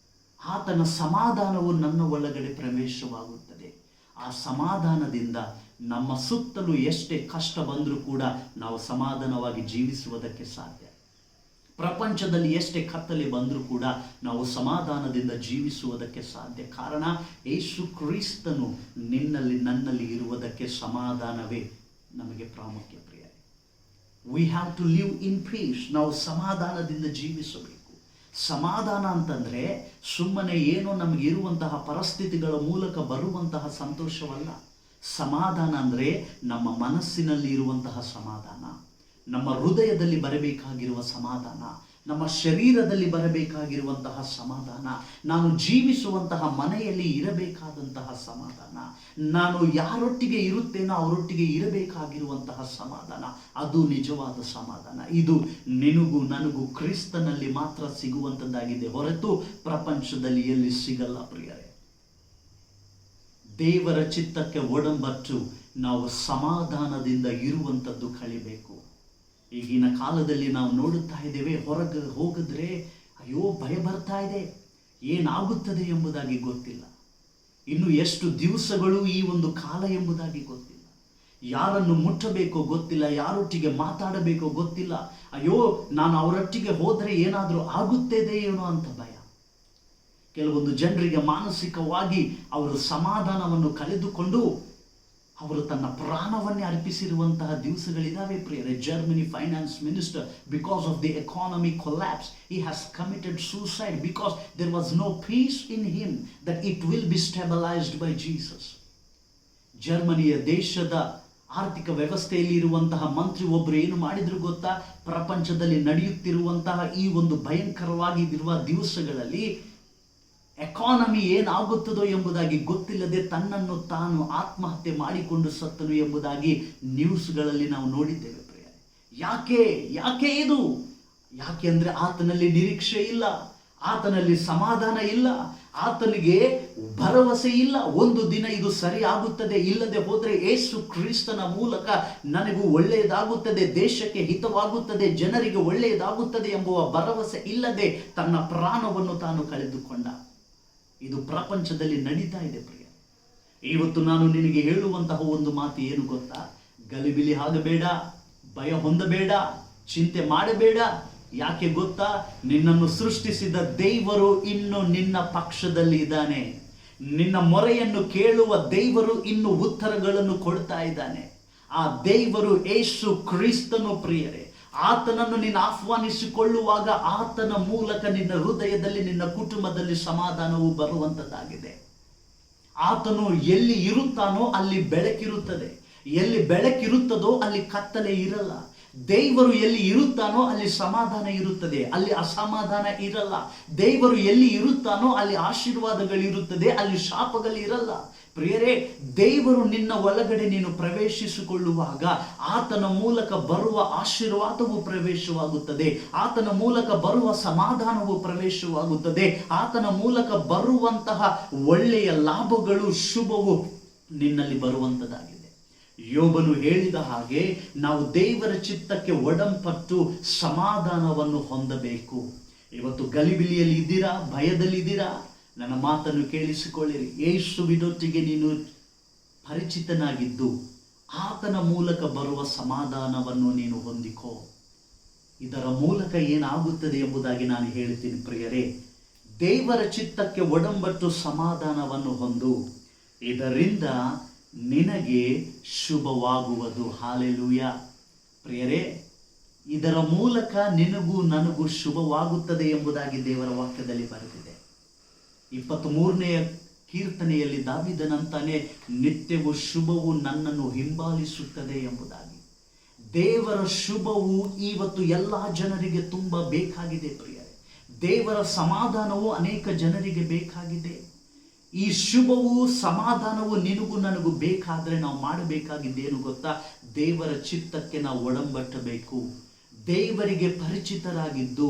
ಆತನ ಸಮಾಧಾನವು ನನ್ನ ಒಳಗಡೆ ಪ್ರವೇಶವಾಗುತ್ತದೆ. ಆ ಸಮಾಧಾನದಿಂದ ನಮ್ಮ ಸುತ್ತಲೂ ಎಷ್ಟೇ ಕಷ್ಟ ಬಂದರೂ ಕೂಡ ನಾವು ಸಮಾಧಾನವಾಗಿ ಜೀವಿಸುವುದಕ್ಕೆ ಸಾಧ್ಯ. ಪ್ರಪಂಚದಲ್ಲಿ ಎಷ್ಟೇ ಕತ್ತಲೆ ಬಂದರೂ ಕೂಡ ನಾವು ಸಮಾಧಾನದಿಂದ ಜೀವಿಸುವುದಕ್ಕೆ ಸಾಧ್ಯ. ಕಾರಣ ಯೇಸು ಕ್ರಿಸ್ತನು ನಿನ್ನಲ್ಲಿ ನನ್ನಲ್ಲಿ ಇರುವುದಕ್ಕೆ ಸಮಾಧಾನವೇ ನಮಗೆ ಪ್ರಾಮುಖ್ಯ. ಪ್ರಿಯ, we have to live in peace. ನಾವು ಸಮಾಧಾನದಿಂದ ಜೀವಿಸಬೇಕು. ಸಮಾಧಾನ ಅಂತಂದರೆ ಸುಮ್ಮನೆ ಏನೋ ನಮಗೆ ಇರುವಂತಹ ಪರಿಸ್ಥಿತಿಗಳ ಮೂಲಕ ಬರುವಂತಹ ಸಂತೋಷವಲ್ಲ. ಸಮಾಧಾನ ಅಂದರೆ ನಮ್ಮ ಮನಸ್ಸಿನಲ್ಲಿ ಇರುವಂತಹ ಸಮಾಧಾನ, ನಮ್ಮ ಹೃದಯದಲ್ಲಿ ಬರಬೇಕಾಗಿರುವ ಸಮಾಧಾನ, ನಮ್ಮ ಶರೀರದಲ್ಲಿ ಬರಬೇಕಾಗಿರುವಂತಹ ಸಮಾಧಾನ, ನಾನು ಜೀವಿಸುವಂತಹ ಮನೆಯಲ್ಲಿ ಇರಬೇಕಾದಂತಹ ಸಮಾಧಾನ, ನಾನು ಯಾರೊಟ್ಟಿಗೆ ಇರುತ್ತೇನೋ ಅವರೊಟ್ಟಿಗೆ ಇರಬೇಕಾಗಿರುವಂತಹ ಸಮಾಧಾನ, ಅದು ನಿಜವಾದ ಸಮಾಧಾನ. ಇದು ನಿನಗೂ ನನಗೂ ಕ್ರಿಸ್ತನಲ್ಲಿ ಮಾತ್ರ ಸಿಗುವಂಥದ್ದಾಗಿದೆ, ಹೊರತು ಪ್ರಪಂಚದಲ್ಲಿ ಎಲ್ಲಿ ಸಿಗಲ್ಲ. ಪ್ರಿಯರೇ, ದೇವರ ಚಿತ್ತಕ್ಕೆ ಒಡಂಬಟ್ಟು ನಾವು ಸಮಾಧಾನದಿಂದ ಇರುವಂಥದ್ದು ಕಲಿಬೇಕು. ಈಗಿನ ಕಾಲದಲ್ಲಿ ನಾವು ನೋಡುತ್ತಾ ಇದ್ದೇವೆ, ಹೊರಗೆ ಹೋಗಿದ್ರೆ ಅಯ್ಯೋ ಭಯ ಬರ್ತಾ ಇದೆ, ಏನಾಗುತ್ತದೆ ಎಂಬುದಾಗಿ ಗೊತ್ತಿಲ್ಲ. ಇನ್ನು ಎಷ್ಟು ದಿವಸಗಳು ಈ ಒಂದು ಕಾಲ ಎಂಬುದಾಗಿ ಗೊತ್ತಿಲ್ಲ. ಯಾರನ್ನು ಮುಟ್ಟಬೇಕೋ ಗೊತ್ತಿಲ್ಲ, ಯಾರೊಟ್ಟಿಗೆ ಮಾತಾಡಬೇಕೋ ಗೊತ್ತಿಲ್ಲ. ಅಯ್ಯೋ ನಾನು ಅವರೊಟ್ಟಿಗೆ ಹೋದರೆ ಏನಾದರೂ ಆಗುತ್ತದೆ ಏನೋ ಅಂತ ಭಯ. ಕೆಲವೊಂದು ಜನರಿಗೆ ಮಾನಸಿಕವಾಗಿ ಅವರು ಸಮಾಧಾನವನ್ನು ಕಳೆದುಕೊಂಡು ಅವರು ತನ್ನ ಪ್ರಾಣವನ್ನೇ ಅರ್ಪಿಸಿರುವಂತಹ ದಿವಸಗಳಿದ್ದಾವೆ. ಪ್ರಿಯರೇ, Germany finance minister, because of the economy collapse, he has committed suicide because there was no peace in him that it will be stabilized by Jesus. ಜರ್ಮನಿಯ ದೇಶದ ಆರ್ಥಿಕ ವ್ಯವಸ್ಥೆಯಲ್ಲಿ ಇರುವಂತಹ ಮಂತ್ರಿ ಒಬ್ಬರು ಏನು ಮಾಡಿದ್ರು ಗೊತ್ತಾ? ಪ್ರಪಂಚದಲ್ಲಿ ನಡೆಯುತ್ತಿರುವಂತಹ ಈ ಒಂದು ಭಯಂಕರವಾಗಿ ಇರುವ ದಿವಸಗಳಲ್ಲಿ ಎಕಾನಮಿ ಏನಾಗುತ್ತದೋ ಎಂಬುದಾಗಿ ಗೊತ್ತಿಲ್ಲದೆ ತನ್ನನ್ನು ತಾನು ಆತ್ಮಹತ್ಯೆ ಮಾಡಿಕೊಂಡು ಸತ್ತನು ಎಂಬುದಾಗಿ ನ್ಯೂಸ್ಗಳಲ್ಲಿ ನಾವು ನೋಡಿದ್ದೇವೆ. ಪ್ರಿಯ, ಯಾಕೆ ಇದು? ಯಾಕೆ ಅಂದರೆ ಆತನಲ್ಲಿ ನಿರೀಕ್ಷೆ ಇಲ್ಲ, ಆತನಲ್ಲಿ ಸಮಾಧಾನ ಇಲ್ಲ, ಆತನಿಗೆ ಭರವಸೆ ಇಲ್ಲ. ಒಂದು ದಿನ ಇದು ಸರಿ ಆಗುತ್ತದೆ, ಇಲ್ಲದೆ ಹೋದರೆ ಯೇಸು ಕ್ರಿಸ್ತನ ಮೂಲಕ ನನಗೂ ಒಳ್ಳೆಯದಾಗುತ್ತದೆ, ದೇಶಕ್ಕೆ ಹಿತವಾಗುತ್ತದೆ, ಜನರಿಗೆ ಒಳ್ಳೆಯದಾಗುತ್ತದೆ ಎಂಬುವ ಭರವಸೆ ಇಲ್ಲದೆ ತನ್ನ ಪ್ರಾಣವನ್ನು ತಾನು ಕಳೆದುಕೊಂಡ. ಇದು ಪ್ರಪಂಚದಲ್ಲಿ ನಡೀತಾ ಇದೆ. ಪ್ರಿಯ, ಇವತ್ತು ನಾನು ನಿನಗೆ ಹೇಳುವಂತಹ ಒಂದು ಮಾತು ಏನು ಗೊತ್ತಾ? ಗಲಿಬಿಲಿ ಆಗಬೇಡ, ಭಯ ಹೊಂದಬೇಡ, ಚಿಂತೆ ಮಾಡಬೇಡ. ಯಾಕೆ ಗೊತ್ತಾ? ನಿನ್ನನ್ನು ಸೃಷ್ಟಿಸಿದ ದೇವರು ಇನ್ನು ನಿನ್ನ ಪಕ್ಷದಲ್ಲಿ ಇದ್ದಾನೆ. ನಿನ್ನ ಮೊರೆಯನ್ನು ಕೇಳುವ ದೇವರು ಇನ್ನು ಉತ್ತರಗಳನ್ನು ಕೊಡ್ತಾ ಇದ್ದಾನೆ. ಆ ದೇವರು ಯೇಸು ಕ್ರಿಸ್ತನು. ಪ್ರಿಯರೇ, ಆತನನ್ನು ನೀನು ಆಹ್ವಾನಿಸಿಕೊಳ್ಳುವಾಗ ಆತನ ಮೂಲಕ ನಿನ್ನ ಹೃದಯದಲ್ಲಿ, ನಿನ್ನ ಕುಟುಂಬದಲ್ಲಿ ಸಮಾಧಾನವು ಬರುವಂಥದ್ದಾಗಿದೆ. ಆತನು ಎಲ್ಲಿ ಇರುತ್ತಾನೋ ಅಲ್ಲಿ ಬೆಳಕಿರುತ್ತದೆ, ಎಲ್ಲಿ ಬೆಳಕಿರುತ್ತದೋ ಅಲ್ಲಿ ಕತ್ತಲೆ ಇರಲ್ಲ. ದೇವರು ಎಲ್ಲಿ ಇರುತ್ತಾನೋ ಅಲ್ಲಿ ಸಮಾಧಾನ ಇರುತ್ತದೆ, ಅಲ್ಲಿ ಅಸಮಾಧಾನ ಇರಲ್ಲ. ದೇವರು ಎಲ್ಲಿ ಇರುತ್ತಾನೋ ಅಲ್ಲಿ ಆಶೀರ್ವಾದಗಳಿರುತ್ತದೆ, ಅಲ್ಲಿ ಶಾಪಗಳಿರಲ್ಲ. ಪ್ರಿಯರೇ, ದೇವರು ನಿನ್ನ ಒಳಗಡೆ ನೀನು ಪ್ರವೇಶಿಸಿಕೊಳ್ಳುವಾಗ ಆತನ ಮೂಲಕ ಬರುವ ಆಶೀರ್ವಾದವು ಪ್ರವೇಶವಾಗುತ್ತದೆ, ಆತನ ಮೂಲಕ ಬರುವ ಸಮಾಧಾನವು ಪ್ರವೇಶವಾಗುತ್ತದೆ, ಆತನ ಮೂಲಕ ಬರುವಂತಹ ಒಳ್ಳೆಯ ಲಾಭಗಳು, ಶುಭವು ನಿನ್ನಲ್ಲಿ ಬರುವಂಥದ್ದಾಗಿದೆ. ಯೋಬನು ಹೇಳಿದ ಹಾಗೆ ನಾವು ದೇವರ ಚಿತ್ತಕ್ಕೆ ಒಡಂಪಟ್ಟು ಸಮಾಧಾನವನ್ನು ಹೊಂದಬೇಕು. ಇವತ್ತು ಗಲಿಬಿಲಿಯಲ್ಲಿ ಇದ್ದೀರಾ, ಭಯದಲ್ಲಿದ್ದೀರಾ? ನನ್ನ ಮಾತನ್ನು ಕೇಳಿಸಿಕೊಳ್ಳಿರಿ. ಯೇಸುವಿನೊಟ್ಟಿಗೆ ನೀನು ಪರಿಚಿತನಾಗಿದ್ದು ಆತನ ಮೂಲಕ ಬರುವ ಸಮಾಧಾನವನ್ನು ನೀನು ಹೊಂದಿಕೋ. ಇದರ ಮೂಲಕ ಏನಾಗುತ್ತದೆ ಎಂಬುದಾಗಿ ನಾನು ಹೇಳ್ತೀನಿ. ಪ್ರಿಯರೇ, ದೇವರ ಚಿತ್ತಕ್ಕೆ ಒಡಂಬಟ್ಟು ಸಮಾಧಾನವನ್ನು ಹೊಂದು, ಇದರಿಂದ ನಿನಗೆ ಶುಭವಾಗುವುದು. ಹಾಲೆಲೂಯಾ. ಪ್ರಿಯರೇ, ಇದರ ಮೂಲಕ ನಿನಗೂ ನನಗೂ ಶುಭವಾಗುತ್ತದೆ ಎಂಬುದಾಗಿ ದೇವರ ವಾಕ್ಯದಲ್ಲಿ ಬರೆದಿದೆ. 23ನೇ ಕೀರ್ತನೆಯಲ್ಲಿ ದಾವೀದನಂತಾನೆ, ನಿತ್ಯವೂ ಶುಭವು ನನ್ನನ್ನು ಹಿಂಬಾಲಿಸುತ್ತದೆ ಎಂಬುದಾಗಿ. ದೇವರ ಶುಭವು ಇವತ್ತು ಎಲ್ಲ ಜನರಿಗೆ ತುಂಬ ಬೇಕಾಗಿದೆ. ಪ್ರಿಯರೇ, ದೇವರ ಸಮಾಧಾನವು ಅನೇಕ ಜನರಿಗೆ ಬೇಕಾಗಿದೆ. ಈ ಶುಭವು, ಸಮಾಧಾನವು ನಿನಗೂ ನನಗೂ ಬೇಕಾದರೆ ನಾವು ಮಾಡಬೇಕಾಗಿದ್ದೇನು ಗೊತ್ತಾ? ದೇವರ ಚಿತ್ತಕ್ಕೆ ನಾವು ಒಡಂಬಟ್ಟಬೇಕು. ದೇವರಿಗೆ ಪರಿಚಿತರಾಗಿದ್ದು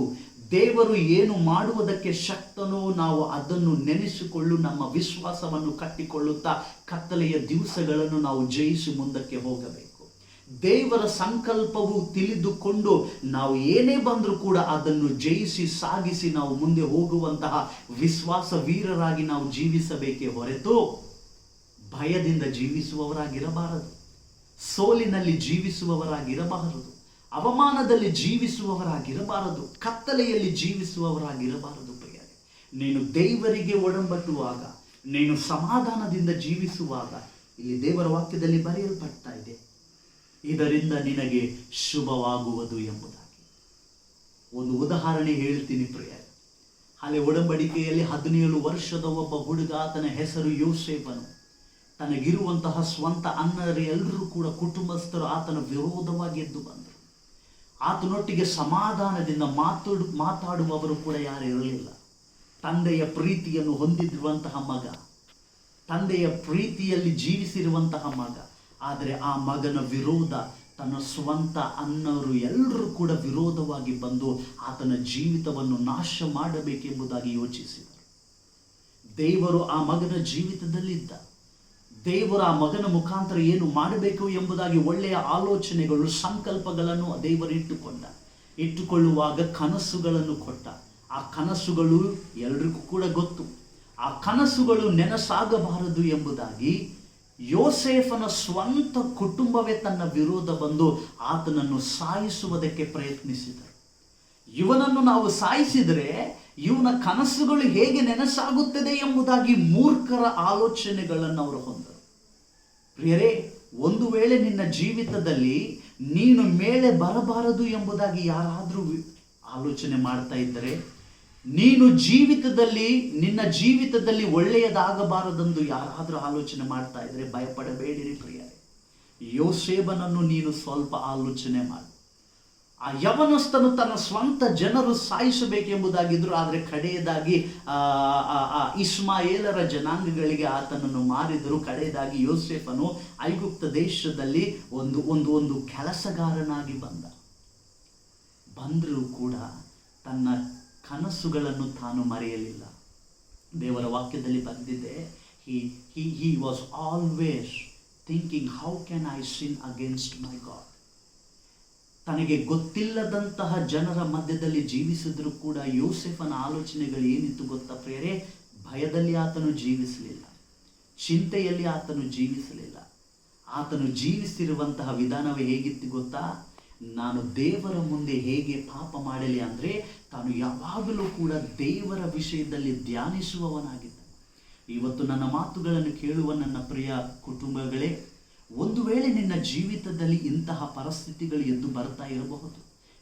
ದೇವರು ಏನು ಮಾಡುವುದಕ್ಕೆ ಶಕ್ತನೋ ನಾವು ಅದನ್ನು ನೆನೆಸಿಕೊಳ್ಳು, ನಮ್ಮ ವಿಶ್ವಾಸವನ್ನು ಕಟ್ಟಿಕೊಳ್ಳುತ್ತಾ ಕತ್ತಲೆಯ ದಿವಸಗಳನ್ನು ನಾವು ಜಯಿಸಿ ಮುಂದಕ್ಕೆ ಹೋಗಬೇಕು. ದೇವರ ಸಂಕಲ್ಪವು ತಿಳಿದುಕೊಂಡು ನಾವು ಏನೇ ಬಂದರೂ ಕೂಡ ಅದನ್ನು ಜಯಿಸಿ ಸಾಗಿಸಿ ನಾವು ಮುಂದೆ ಹೋಗುವಂತಹ ವಿಶ್ವಾಸ ವೀರರಾಗಿ ನಾವು ಜೀವಿಸಬೇಕೇ ಹೊರತು ಭಯದಿಂದ ಜೀವಿಸುವವರಾಗಿರಬಾರದು, ಸೋಲಿನಲ್ಲಿ ಜೀವಿಸುವವರಾಗಿರಬಾರದು, ಅವಮಾನದಲ್ಲಿ ಜೀವಿಸುವವರಾಗಿರಬಾರದು, ಕತ್ತಲೆಯಲ್ಲಿ ಜೀವಿಸುವವರಾಗಿರಬಾರದು. ಪ್ರಿಯರೇ, ನೀನು ದೇವರಿಗೆ ಒಡಂಬಟ್ಟುವಾಗ, ನೀನು ಸಮಾಧಾನದಿಂದ ಜೀವಿಸುವಾಗ, ಇಲ್ಲಿ ದೇವರ ವಾಕ್ಯದಲ್ಲಿ ಬರೆಯಲ್ಪಡ್ತಾ ಇದೆ, ಇದರಿಂದ ನಿನಗೆ ಶುಭವಾಗುವುದು ಎಂಬುದಾಗಿ. ಒಂದು ಉದಾಹರಣೆ ಹೇಳ್ತೀನಿ ಪ್ರಿಯರೇ. ಹಳೆ ಒಡಂಬಡಿಕೆಯಲ್ಲಿ 17 ವರ್ಷದ ಒಬ್ಬ ಹುಡುಗ, ಆತನ ಹೆಸರು ಯೋಸೇಫನು. ತನಗಿರುವಂತಹ ಸ್ವಂತ ಅಣ್ಣರೆಲ್ಲರೂ ಕೂಡ ಕುಟುಂಬಸ್ಥರು ಆತನ ವಿರೋಧವಾಗಿ ಎದ್ದು ಬಂದರು. ಆತನೊಟ್ಟಿಗೆ ಸಮಾಧಾನದಿಂದ ಮಾತಾಡುವವರು ಕೂಡ ಯಾರು ಇರಲಿಲ್ಲ. ತಂದೆಯ ಪ್ರೀತಿಯನ್ನು ಹೊಂದಿರುವಂತಹ ಮಗ, ತಂದೆಯ ಪ್ರೀತಿಯಲ್ಲಿ ಜೀವಿಸಿರುವಂತಹ ಮಗ, ಆದರೆ ಆ ಮಗನ ವಿರೋಧ, ತನ್ನ ಸ್ವಂತ ಅಣ್ಣವರು ಎಲ್ಲರೂ ಕೂಡ ವಿರೋಧವಾಗಿ ಬಂದು ಆತನ ಜೀವಿತವನ್ನು ನಾಶ ಮಾಡಬೇಕೆಂಬುದಾಗಿ ಯೋಚಿಸಿದರು. ದೇವರು ಆ ಮಗನ ಜೀವಿತದಲ್ಲಿದ್ದ. ದೇವರು ಆ ಮಗನ ಮುಖಾಂತರ ಏನು ಮಾಡಬೇಕು ಎಂಬುದಾಗಿ ಒಳ್ಳೆಯ ಆಲೋಚನೆಗಳು, ಸಂಕಲ್ಪಗಳನ್ನು ದೇವರು ಇಟ್ಟುಕೊಳ್ಳುವಾಗ ಕನಸುಗಳನ್ನು ಕೊಟ್ಟ. ಆ ಕನಸುಗಳು ಎಲ್ರಿಗೂ ಕೂಡ ಗೊತ್ತು. ಆ ಕನಸುಗಳು ನೆನಸಾಗಬಾರದು ಎಂಬುದಾಗಿ ಯೋಸೇಫನ ಸ್ವಂತ ಕುಟುಂಬವೇ ತನ್ನ ವಿರೋಧ ಬಂದು ಆತನನ್ನು ಸಾಯಿಸುವುದಕ್ಕೆ ಪ್ರಯತ್ನಿಸಿದರು. ಇವನನ್ನು ನಾವು ಸಾಯಿಸಿದರೆ ಇವನ ಕನಸುಗಳು ಹೇಗೆ ನೆನಸಾಗುತ್ತದೆ ಎಂಬುದಾಗಿ ಮೂರ್ಖರ ಆಲೋಚನೆಗಳನ್ನು ಅವರು ಹೊಂದರು. ಪ್ರಿಯರೇ, ಒಂದು ವೇಳೆ ನಿನ್ನ ಜೀವಿತದಲ್ಲಿ ನೀನು ಮೇಲೆ ಬರಬಾರದು ಎಂಬುದಾಗಿ ಯಾರಾದರೂ ಆಲೋಚನೆ ಮಾಡ್ತಾ ಇದ್ದರೆ, ನೀನು ನಿನ್ನ ಜೀವಿತದಲ್ಲಿ ಒಳ್ಳೆಯದಾಗಬಾರದೆಂದು ಯಾರಾದರೂ ಆಲೋಚನೆ ಮಾಡ್ತಾ ಇದ್ದರೆ ಭಯಪಡಬೇಡಿರಿ ಪ್ರಿಯರೇ. ಯೋಸೇಫನನ್ನು ನೀನು ಸ್ವಲ್ಪ ಆಲೋಚನೆ ಮಾಡು. ಆ ಯವನಸ್ಥನು ತನ್ನ ಸ್ವಂತ ಜನರು ಸಾಯಿಸಬೇಕೆಂಬುದಾಗಿದ್ರು, ಆದರೆ ಕಡೆಯದಾಗಿ ಇಸ್ಮಾಯೇಲರ ಜನಾಂಗಗಳಿಗೆ ಆತನನ್ನು ಮಾರಿದರು. ಕಡೆಯದಾಗಿ ಯೋಸೇಫನು ಐಗುಪ್ತ ದೇಶದಲ್ಲಿ ಒಂದು ಕೆಲಸಗಾರನಾಗಿ ಬಂದರೂ ಕೂಡ ತನ್ನ ಕನಸುಗಳನ್ನು ತಾನು ಮರೆಯಲಿಲ್ಲ. ದೇವರ ವಾಕ್ಯದಲ್ಲಿ ಬಂದಿದೆ, he was always thinking, how can I sin against my God. ತನಗೆ ಗೊತ್ತಿಲ್ಲದಂತಹ ಜನರ ಮಧ್ಯದಲ್ಲಿ ಜೀವಿಸಿದ್ರು ಕೂಡ ಯೋಸೇಫನ ಆಲೋಚನೆಗಳು ಏನಿತ್ತು ಗೊತ್ತಾ ಪ್ರಿಯರೇ? ಭಯದಲ್ಲಿ ಆತನು ಜೀವಿಸಲಿಲ್ಲ, ಚಿಂತೆಯಲ್ಲಿ ಆತನು ಜೀವಿಸಲಿಲ್ಲ. ಆತನು ಜೀವಿಸಿರುವಂತಹ ವಿಧಾನವೇ ಹೇಗಿತ್ತು ಗೊತ್ತಾ? ನಾನು ದೇವರ ಮುಂದೆ ಹೇಗೆ ಪಾಪ ಮಾಡಲಿ ಅಂದರೆ ತಾನು ಯಾವಾಗಲೂ ಕೂಡ ದೇವರ ವಿಷಯದಲ್ಲಿ ಧ್ಯಾನಿಸುವವನಾಗಿದ್ದ. ಇವತ್ತು ನನ್ನ ಮಾತುಗಳನ್ನು ಕೇಳುವ ನನ್ನ ಪ್ರಿಯ ಕುಟುಂಬಗಳೇ, ಒಂದು ವೇಳೆ ನಿನ್ನ ಜೀವಿತದಲ್ಲಿ ಇಂತಹ ಪರಿಸ್ಥಿತಿಗಳು ಎದ್ದು ಬರ್ತಾ ಇರಬಹುದು.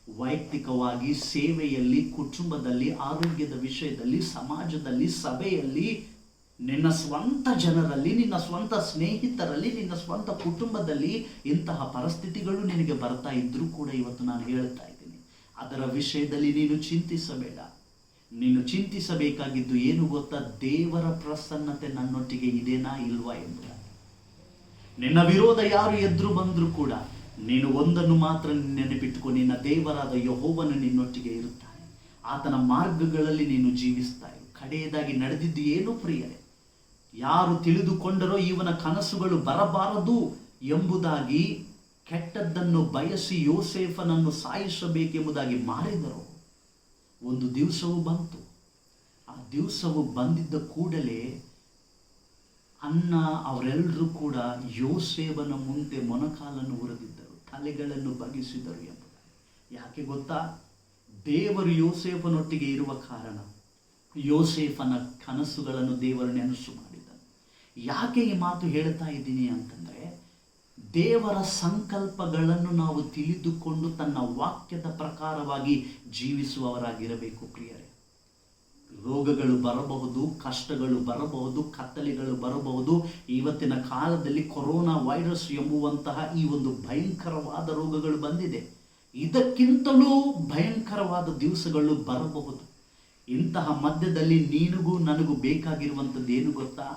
ವೈಯಕ್ತಿಕವಾಗಿ, ಸೇವೆಯಲ್ಲಿ, ಕುಟುಂಬದಲ್ಲಿ, ಆರೋಗ್ಯದ ವಿಷಯದಲ್ಲಿ, ಸಮಾಜದಲ್ಲಿ, ಸಭೆಯಲ್ಲಿ, ನಿನ್ನ ಸ್ವಂತ ಜನರಲ್ಲಿ, ನಿನ್ನ ಸ್ವಂತ ಸ್ನೇಹಿತರಲ್ಲಿ, ನಿನ್ನ ಸ್ವಂತ ಕುಟುಂಬದಲ್ಲಿ ಇಂತಹ ಪರಿಸ್ಥಿತಿಗಳು ನಿನಗೆ ಬರ್ತಾ ಇದ್ರೂ ಕೂಡ ಇವತ್ತು ನಾನು ಹೇಳ್ತಾ ಇದ್ದೀನಿ, ಅದರ ವಿಷಯದಲ್ಲಿ ನೀನು ಚಿಂತಿಸಬೇಡ. ನೀನು ಚಿಂತಿಸಬೇಕಾಗಿದ್ದು ಏನು ಗೊತ್ತಾ? ದೇವರ ಪ್ರಸನ್ನತೆ ನನ್ನೊಟ್ಟಿಗೆ ಇದೆನಾ ಇಲ್ವಾ ಎಂಬುದಾಗಿ. ನಿನ್ನ ವಿರೋಧ ಯಾರು ಎದುರು ಬಂದರೂ ಕೂಡ ನೀನು ಒಂದನ್ನು ಮಾತ್ರ ನೆನಪಿಟ್ಟುಕೊ, ನಿನ್ನ ದೇವರಾದ ಯೆಹೋವನು ನಿನ್ನೊಟ್ಟಿಗೆ ಇರುತ್ತಾನೆ. ಆತನ ಮಾರ್ಗಗಳಲ್ಲಿ ನೀನು ಜೀವಿಸ್ತಾ ಇರು. ಕಡೆಯದಾಗಿ ನಡೆದಿದ್ದು ಏನು ಪ್ರಿಯರೇ? ಯಾರು ತಿಳಿದುಕೊಂಡರೋ ಇವನ ಕನಸುಗಳು ಬರಬಾರದು ಎಂಬುದಾಗಿ ಕೆಟ್ಟದ್ದನ್ನು ಬಯಸಿ ಯೋಸೇಫನನ್ನು ಸಾಯಿಸಬೇಕೆಂಬುದಾಗಿ ಮಾರಿದರು. ಒಂದು ದಿವಸವು ಬಂತು. ಆ ದಿವಸವು ಬಂದಿದ್ದ ಕೂಡಲೇ ಅಣ್ಣ ಅವರೆಲ್ಲರೂ ಕೂಡ ಯೋಸೇಫನ ಮುಂದೆ ಮೊಣಕಾಲನ್ನು ಉರಿದಿದ್ದರು, ತಲೆಗಳನ್ನು ಬಗ್ಗಿಸಿದರು ಎಂಬುದಾಗಿ. ಯಾಕೆ ಗೊತ್ತಾ? ದೇವರು ಯೋಸೇಫನೊಟ್ಟಿಗೆ ಇರುವ ಕಾರಣ ಯೋಸೇಫನ ಕನಸುಗಳನ್ನು ದೇವರು ನೆನಸು ಮಾಡಿದನು. ಯಾಕೆ ಈ ಮಾತು ಹೇಳ್ತಾ ಇದ್ದೀನಿ ಅಂತಂದರೆ, ದೇವರ ಸಂಕಲ್ಪಗಳನ್ನು ನಾವು ತಿಳಿದುಕೊಂಡು ತನ್ನ ವಾಕ್ಯದ ಪ್ರಕಾರವಾಗಿ ಜೀವಿಸುವವರಾಗಿರಬೇಕು ಪ್ರಿಯರೇ. ರೋಗಗಳು ಬರಬಹುದು, ಕಷ್ಟಗಳು ಬರಬಹುದು, ಕತ್ತಲೆಗಳು ಬರಬಹುದು. ಇವತ್ತಿನ ಕಾಲದಲ್ಲಿ ಕೊರೋನಾ ವೈರಸ್ ಎಂಬುವಂತಹ ಈ ಒಂದು ಭಯಂಕರವಾದ ರೋಗಗಳು ಬಂದಿದೆ. ಇದಕ್ಕಿಂತಲೂ ಭಯಂಕರವಾದ ದಿವಸಗಳು ಬರಬಹುದು. ಇಂತಹ ಮಧ್ಯದಲ್ಲಿ ನಿನಗೂ ನನಗೂ ಬೇಕಾಗಿರುವಂಥದ್ದು ಏನು ಗೊತ್ತಾ?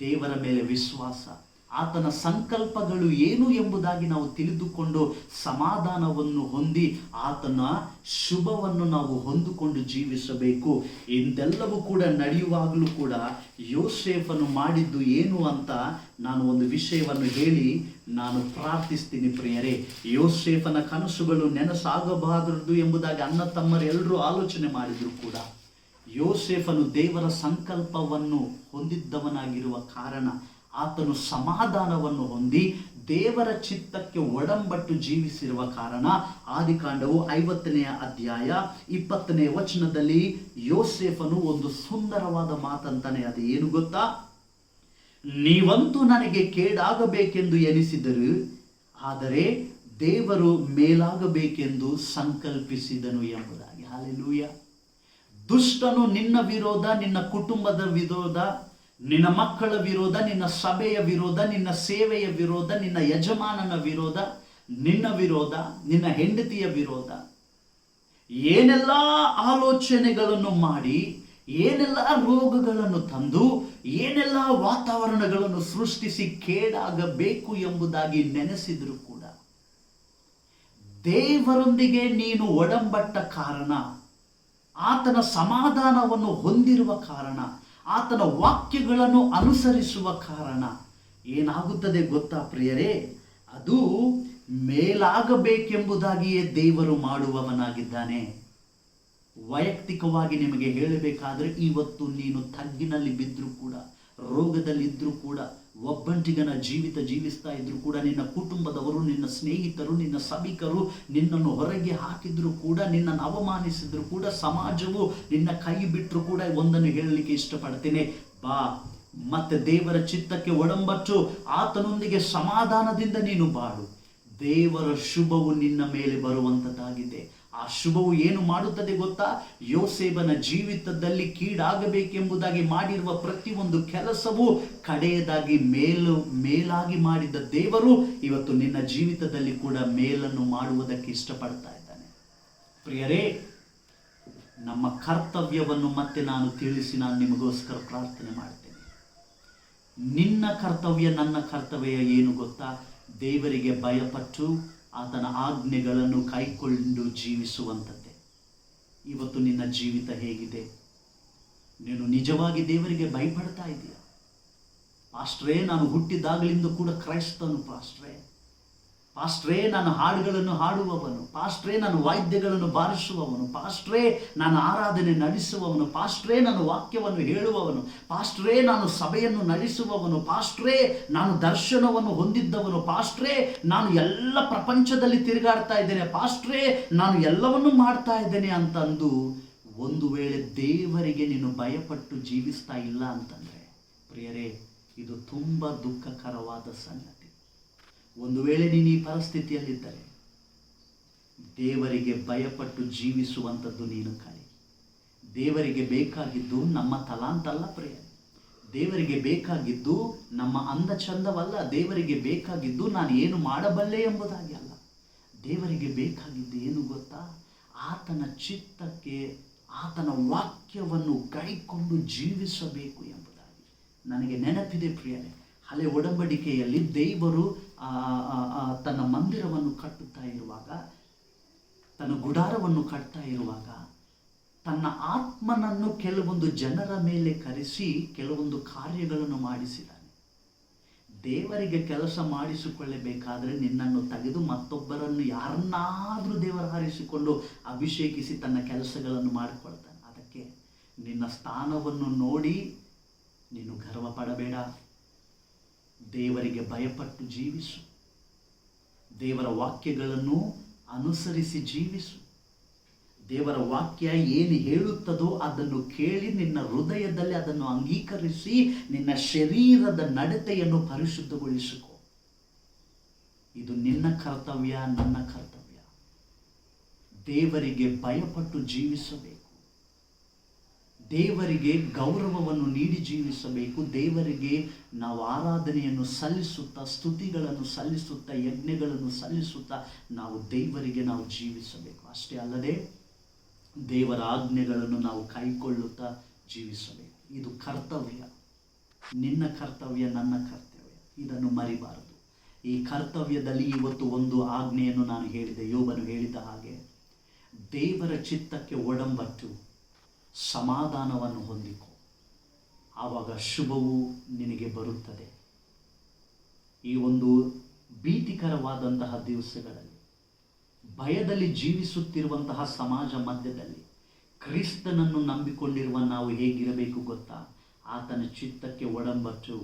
ದೇವರ ಮೇಲೆ ವಿಶ್ವಾಸ, ಆತನ ಸಂಕಲ್ಪಗಳು ಏನು ಎಂಬುದಾಗಿ ನಾವು ತಿಳಿದುಕೊಂಡು ಸಮಾಧಾನವನ್ನು ಹೊಂದಿ ಆತನ ಶುಭವನ್ನು ನಾವು ಹೊಂದಿಕೊಂಡು ಜೀವಿಸಬೇಕು. ಇದೆಲ್ಲವೂ ಕೂಡ ನಡೆಯುವಾಗಲೂ ಕೂಡ ಯೋಸೇಫನು ಮಾಡಿದ್ದು ಏನು ಅಂತ ನಾನು ಒಂದು ವಿಷಯವನ್ನು ಹೇಳಿ ನಾನು ಪ್ರಾರ್ಥಿಸ್ತೀನಿ ಪ್ರಿಯರೇ. ಯೋಸೇಫನ ಕನಸುಗಳು ನೆನಸಾಗಬಾರದು ಎಂಬುದಾಗಿ ಅಣ್ಣ ತಮ್ಮರೆಲ್ಲರೂ ಆಲೋಚನೆ ಮಾಡಿದ್ರು ಕೂಡ ಯೋಸೇಫನು ದೇವರ ಸಂಕಲ್ಪವನ್ನು ಹೊಂದಿದ್ದವನಾಗಿರುವ ಕಾರಣ ಆತನು ಸಮಾಧಾನವನ್ನು ಹೊಂದಿ ದೇವರ ಚಿತ್ತಕ್ಕೆ ಒಡಂಬಟ್ಟು ಜೀವಿಸಿರುವ ಕಾರಣ ಆದಿಕಾಂಡವು 50ನೇ ಅಧ್ಯಾಯ 20ನೇ ವಚನದಲ್ಲಿ ಯೋಸೇಫನು ಒಂದು ಸುಂದರವಾದ ಮಾತಂತಾನೆ. ಅದು ಏನು ಗೊತ್ತಾ? ನೀವಂತೂ ನನಗೆ ಕೇಡಾಗಬೇಕೆಂದು ಎನಿಸಿದರು, ಆದರೆ ದೇವರು ಮೇಲಾಗಬೇಕೆಂದು ಸಂಕಲ್ಪಿಸಿದನು ಎಂಬುದಾಗಿ. ಹಲ್ಲೆಲೂಯಾ. ದುಷ್ಟನು ನಿನ್ನ ವಿರೋಧ, ನಿನ್ನ ಕುಟುಂಬದ ವಿರೋಧ, ನಿನ್ನ ಮಕ್ಕಳ ವಿರೋಧ, ನಿನ್ನ ಸಭೆಯ ವಿರೋಧ, ನಿನ್ನ ಸೇವೆಯ ವಿರೋಧ, ನಿನ್ನ ಯಜಮಾನನ ವಿರೋಧ, ನಿನ್ನ ವಿರೋಧ, ನಿನ್ನ ಹೆಂಡತಿಯ ವಿರೋಧ, ಏನೆಲ್ಲ ಆಲೋಚನೆಗಳನ್ನು ಮಾಡಿ, ಏನೆಲ್ಲ ರೋಗಗಳನ್ನು ತಂದು, ಏನೆಲ್ಲ ವಾತಾವರಣಗಳನ್ನು ಸೃಷ್ಟಿಸಿ ಕೇಡಾಗಬೇಕು ಎಂಬುದಾಗಿ ನೆನೆಸಿದ್ರು ಕೂಡ ದೇವರೊಂದಿಗೆ ನೀನು ಒಡಂಬಟ್ಟ ಕಾರಣ, ಆತನ ಸಮಾಧಾನವನ್ನು ಹೊಂದಿರುವ ಕಾರಣ, ಆತನ ವಾಕ್ಯಗಳನ್ನು ಅನುಸರಿಸುವ ಕಾರಣ ಏನಾಗುತ್ತದೆ ಗೊತ್ತಾ ಪ್ರಿಯರೇ? ಅದು ಮೇಲಾಗಬೇಕೆಂಬುದಾಗಿಯೇ ದೇವರು ಮಾಡುವವನಾಗಿದ್ದಾನೆ. ವೈಯಕ್ತಿಕವಾಗಿ ನಿಮಗೆ ಹೇಳಬೇಕಾದ್ರೆ ಇವತ್ತು ನೀನು ತಗ್ಗಿನಲ್ಲಿ ಬಿದ್ದರೂ ಕೂಡ, ರೋಗದಲ್ಲಿದ್ದರೂ ಕೂಡ, ಒಬ್ಬಂಟಿಗನ ಜೀವಿತ ಜೀವಿಸ್ತಾ ಇದ್ರು ಕೂಡ, ನಿನ್ನ ಕುಟುಂಬದವರು, ನಿನ್ನ ಸ್ನೇಹಿತರು, ನಿನ್ನ ಸಭಿಕರು ನಿನ್ನನ್ನು ಹೊರಗೆ ಹಾಕಿದ್ರು ಕೂಡ, ನಿನ್ನನ್ನು ಅವಮಾನಿಸಿದ್ರು ಕೂಡ, ಸಮಾಜವು ನಿನ್ನ ಕೈ ಬಿಟ್ಟರು ಕೂಡ ಒಂದನ್ನು ಹೇಳಲಿಕ್ಕೆ ಇಷ್ಟಪಡ್ತೇನೆ, ಬಾ ಮತ್ತೆ ದೇವರ ಚಿತ್ತಕ್ಕೆ ಒಡಂಬಟ್ಟು ಆತನೊಂದಿಗೆ ಸಮಾಧಾನದಿಂದ ನೀನು ಬಾಳು. ದೇವರ ಶುಭವು ನಿನ್ನ ಮೇಲೆ ಬರುವಂಥದ್ದಾಗಿದೆ. ಆ ಶುಭವು ಏನು ಮಾಡುತ್ತದೆ ಗೊತ್ತಾ? ಯೋಸೇಫನ ಜೀವಿತದಲ್ಲಿ ಕೀಡಾಗಬೇಕೆಂಬುದಾಗಿ ಮಾಡಿರುವ ಪ್ರತಿಯೊಂದು ಕೆಲಸವು ಕಡೆಯದಾಗಿ ಮೇಲಾಗಿ ಮಾಡಿದ ದೇವರು ಇವತ್ತು ನಿನ್ನ ಜೀವಿತದಲ್ಲಿ ಕೂಡ ಮೇಲನ್ನು ಮಾಡುವುದಕ್ಕೆ ಇಷ್ಟಪಡ್ತಾ ಇದ್ದಾನೆ. ಪ್ರಿಯರೇ, ನಮ್ಮ ಕರ್ತವ್ಯವನ್ನು ಮತ್ತೆ ನಾನು ತಿಳಿಸಿ ನಾನು ನಿಮಗೋಸ್ಕರ ಪ್ರಾರ್ಥನೆ ಮಾಡ್ತೇನೆ. ನಿನ್ನ ಕರ್ತವ್ಯ, ನನ್ನ ಕರ್ತವ್ಯ ಏನು ಗೊತ್ತಾ? ದೇವರಿಗೆ ಭಯಪಟ್ಟು ಆತನ ಆಜ್ಞೆಗಳನ್ನು ಕೈಕೊಂಡು ಜೀವಿಸುವಂಥದ್ದೇ. ಇವತ್ತು ನಿನ್ನ ಜೀವಿತ ಹೇಗಿದೆ? ನೀನು ನಿಜವಾಗಿ ದೇವರಿಗೆ ಭಯಪಡ್ತಾ ಇದೆಯಾ? ಪಾಸ್ಟ್ರೇ, ನಾನು ಹುಟ್ಟಿದಾಗಲಿಂದ ಕೂಡ ಕ್ರೈಸ್ತನು ಪಾಸ್ಟ್ರೇ, ನಾನು ಹಾಡುಗಳನ್ನು ಹಾಡುವವನು, ಪಾಸ್ಟ್ರೇ, ನಾನು ವಾದ್ಯಗಳನ್ನು ಬಾರಿಸುವವನು, ಪಾಸ್ಟ್ರೇ, ನಾನು ಆರಾಧನೆ ನಡೆಸುವವನು, ಪಾಸ್ಟ್ರೇ, ನಾನು ವಾಕ್ಯವನ್ನು ಹೇಳುವವನು, ಪಾಸ್ಟ್ರೇ, ನಾನು ಸಭೆಯನ್ನು ನಡೆಸುವವನು, ಪಾಸ್ಟ್ರೇ, ನಾನು ದರ್ಶನವನ್ನು ಹೊಂದಿದ್ದವನು, ಪಾಸ್ಟ್ರೇ, ನಾನು ಎಲ್ಲ ಪ್ರಪಂಚದಲ್ಲಿ ತಿರುಗಾಡ್ತಾ ಇದ್ದೇನೆ, ಪಾಸ್ಟ್ರೇ, ನಾನು ಎಲ್ಲವನ್ನೂ ಮಾಡ್ತಾ ಇದ್ದೇನೆ ಅಂತಂದು ಒಂದು ವೇಳೆ ದೇವರಿಗೆ ನೀನು ಭಯಪಟ್ಟು ಜೀವಿಸ್ತಾ ಇಲ್ಲ ಅಂತಂದರೆ ಪ್ರಿಯರೇ, ಇದು ತುಂಬ ದುಃಖಕರವಾದ ಸಂಗತಿ. ಒಂದು ವೇಳೆ ನೀನು ಈ ಪರಿಸ್ಥಿತಿಯಲ್ಲಿದ್ದರೆ ದೇವರಿಗೆ ಭಯಪಟ್ಟು ಜೀವಿಸುವಂಥದ್ದು ನೀನು ಕಲಿ. ದೇವರಿಗೆ ಬೇಕಾಗಿದ್ದು ನಮ್ಮ ತಲಾಂತಲ್ಲ ಪ್ರಿಯ. ದೇವರಿಗೆ ಬೇಕಾಗಿದ್ದು ನಮ್ಮ ಅಂದ ಚಂದವಲ್ಲ. ದೇವರಿಗೆ ಬೇಕಾಗಿದ್ದು ನಾನು ಏನು ಮಾಡಬಲ್ಲೆ ಎಂಬುದಾಗಿ ಅಲ್ಲ. ದೇವರಿಗೆ ಬೇಕಾಗಿದ್ದು ಏನು ಗೊತ್ತಾ? ಆತನ ಚಿತ್ತಕ್ಕೆ, ಆತನ ವಾಕ್ಯವನ್ನು ಕೈಕೊಂಡು ಜೀವಿಸಬೇಕು ಎಂಬುದಾಗಿ. ನನಗೆ ನೆನಪಿದೆ ಪ್ರಿಯರೇ, ಹಳೆ ಒಡಂಬಡಿಕೆಯಲ್ಲಿ ದೇವರು ತನ್ನ ಮಂದಿರವನ್ನು ಕಟ್ಟುತ್ತಾ ಇರುವಾಗ, ತನ್ನ ಗುಡಾರವನ್ನು ಕಟ್ತಾ ಇರುವಾಗ ತನ್ನ ಆತ್ಮನನ್ನು ಕೆಲವೊಂದು ಜನರ ಮೇಲೆ ಕರೆಸಿ ಕೆಲವೊಂದು ಕಾರ್ಯಗಳನ್ನು ಮಾಡಿಸಿದ್ದಾನೆ. ದೇವರಿಗೆ ಕೆಲಸ ಮಾಡಿಸಿಕೊಳ್ಳಬೇಕಾದ್ರೆ ನಿನ್ನನ್ನು ತೆಗೆದು ಮತ್ತೊಬ್ಬರನ್ನು ಯಾರನ್ನಾದರೂ ದೇವರು ಹಾರಿಸಿಕೊಂಡು ಅಭಿಷೇಕಿಸಿ ತನ್ನ ಕೆಲಸಗಳನ್ನು ಮಾಡಿಕೊಳ್ತಾನೆ. ಅದಕ್ಕೆ ನಿನ್ನ ಸ್ಥಾನವನ್ನು ನೋಡಿ ನೀನು ಗರ್ವ ಪಡಬೇಡ. ದೇವರಿಗೆ ಭಯಪಟ್ಟು ಜೀವಿಸು. ದೇವರ ವಾಕ್ಯಗಳನ್ನು ಅನುಸರಿಸಿ ಜೀವಿಸು. ದೇವರ ವಾಕ್ಯ ಏನು ಹೇಳುತ್ತದೋ ಅದನ್ನು ಕೇಳಿ ನಿನ್ನ ಹೃದಯದಲ್ಲಿ ಅದನ್ನು ಅಂಗೀಕರಿಸಿ ನಿನ್ನ ಶರೀರದ ನಡತೆಯನ್ನು ಪರಿಶುದ್ಧಗೊಳಿಸಿಕೊ. ಇದು ನಿನ್ನ ಕರ್ತವ್ಯ, ನನ್ನ ಕರ್ತವ್ಯ. ದೇವರಿಗೆ ಭಯಪಟ್ಟು ಜೀವಿಸಬೇಕು. ದೇವರಿಗೆ ಗೌರವವನ್ನು ನೀಡಿ ಜೀವಿಸಬೇಕು. ದೇವರಿಗೆ ನಾವು ಆರಾಧನೆಯನ್ನು ಸಲ್ಲಿಸುತ್ತಾ, ಸ್ತುತಿಗಳನ್ನು ಸಲ್ಲಿಸುತ್ತಾ, ಯಜ್ಞಗಳನ್ನು ಸಲ್ಲಿಸುತ್ತಾ ನಾವು ದೇವರಿಗೆ ನಾವು ಜೀವಿಸಬೇಕು. ಅಷ್ಟೇ ಅಲ್ಲದೆ ದೇವರ ಆಜ್ಞೆಗಳನ್ನು ನಾವು ಕೈಕೊಳ್ಳುತ್ತಾ ಜೀವಿಸಬೇಕು. ಇದು ಕರ್ತವ್ಯ, ನಿನ್ನ ಕರ್ತವ್ಯ, ನನ್ನ ಕರ್ತವ್ಯ. ಇದನ್ನು ಮರಿಬಾರದು. ಈ ಕರ್ತವ್ಯದಲ್ಲಿ ಇವತ್ತು ಒಂದು ಆಜ್ಞೆಯನ್ನು ನಾನು ಹೇಳಿದೆ. ಯೋಬನು ಹೇಳಿದ ಹಾಗೆ ದೇವರ ಚಿತ್ತಕ್ಕೆ ಒಡಂಬಟ್ಟು ಸಮಾಧಾನವನ್ನು ಹೊಂದಿಕೊ, ಆವಾಗ ಶುಭವು ನಿನಗೆ ಬರುತ್ತದೆ. ಈ ಒಂದು ಭೀತಿಕರವಾದಂತಹ ದಿವಸಗಳಲ್ಲಿ, ಭಯದಲ್ಲಿ ಜೀವಿಸುತ್ತಿರುವಂತಹ ಸಮಾಜ ಮಧ್ಯದಲ್ಲಿ ಕ್ರಿಸ್ತನನ್ನು ನಂಬಿಕೊಂಡಿರುವ ನಾವು ಹೇಗಿರಬೇಕು ಗೊತ್ತಾ? ಆತನ ಚಿತ್ತಕ್ಕೆ ಒಡಂಬಟ್ಟು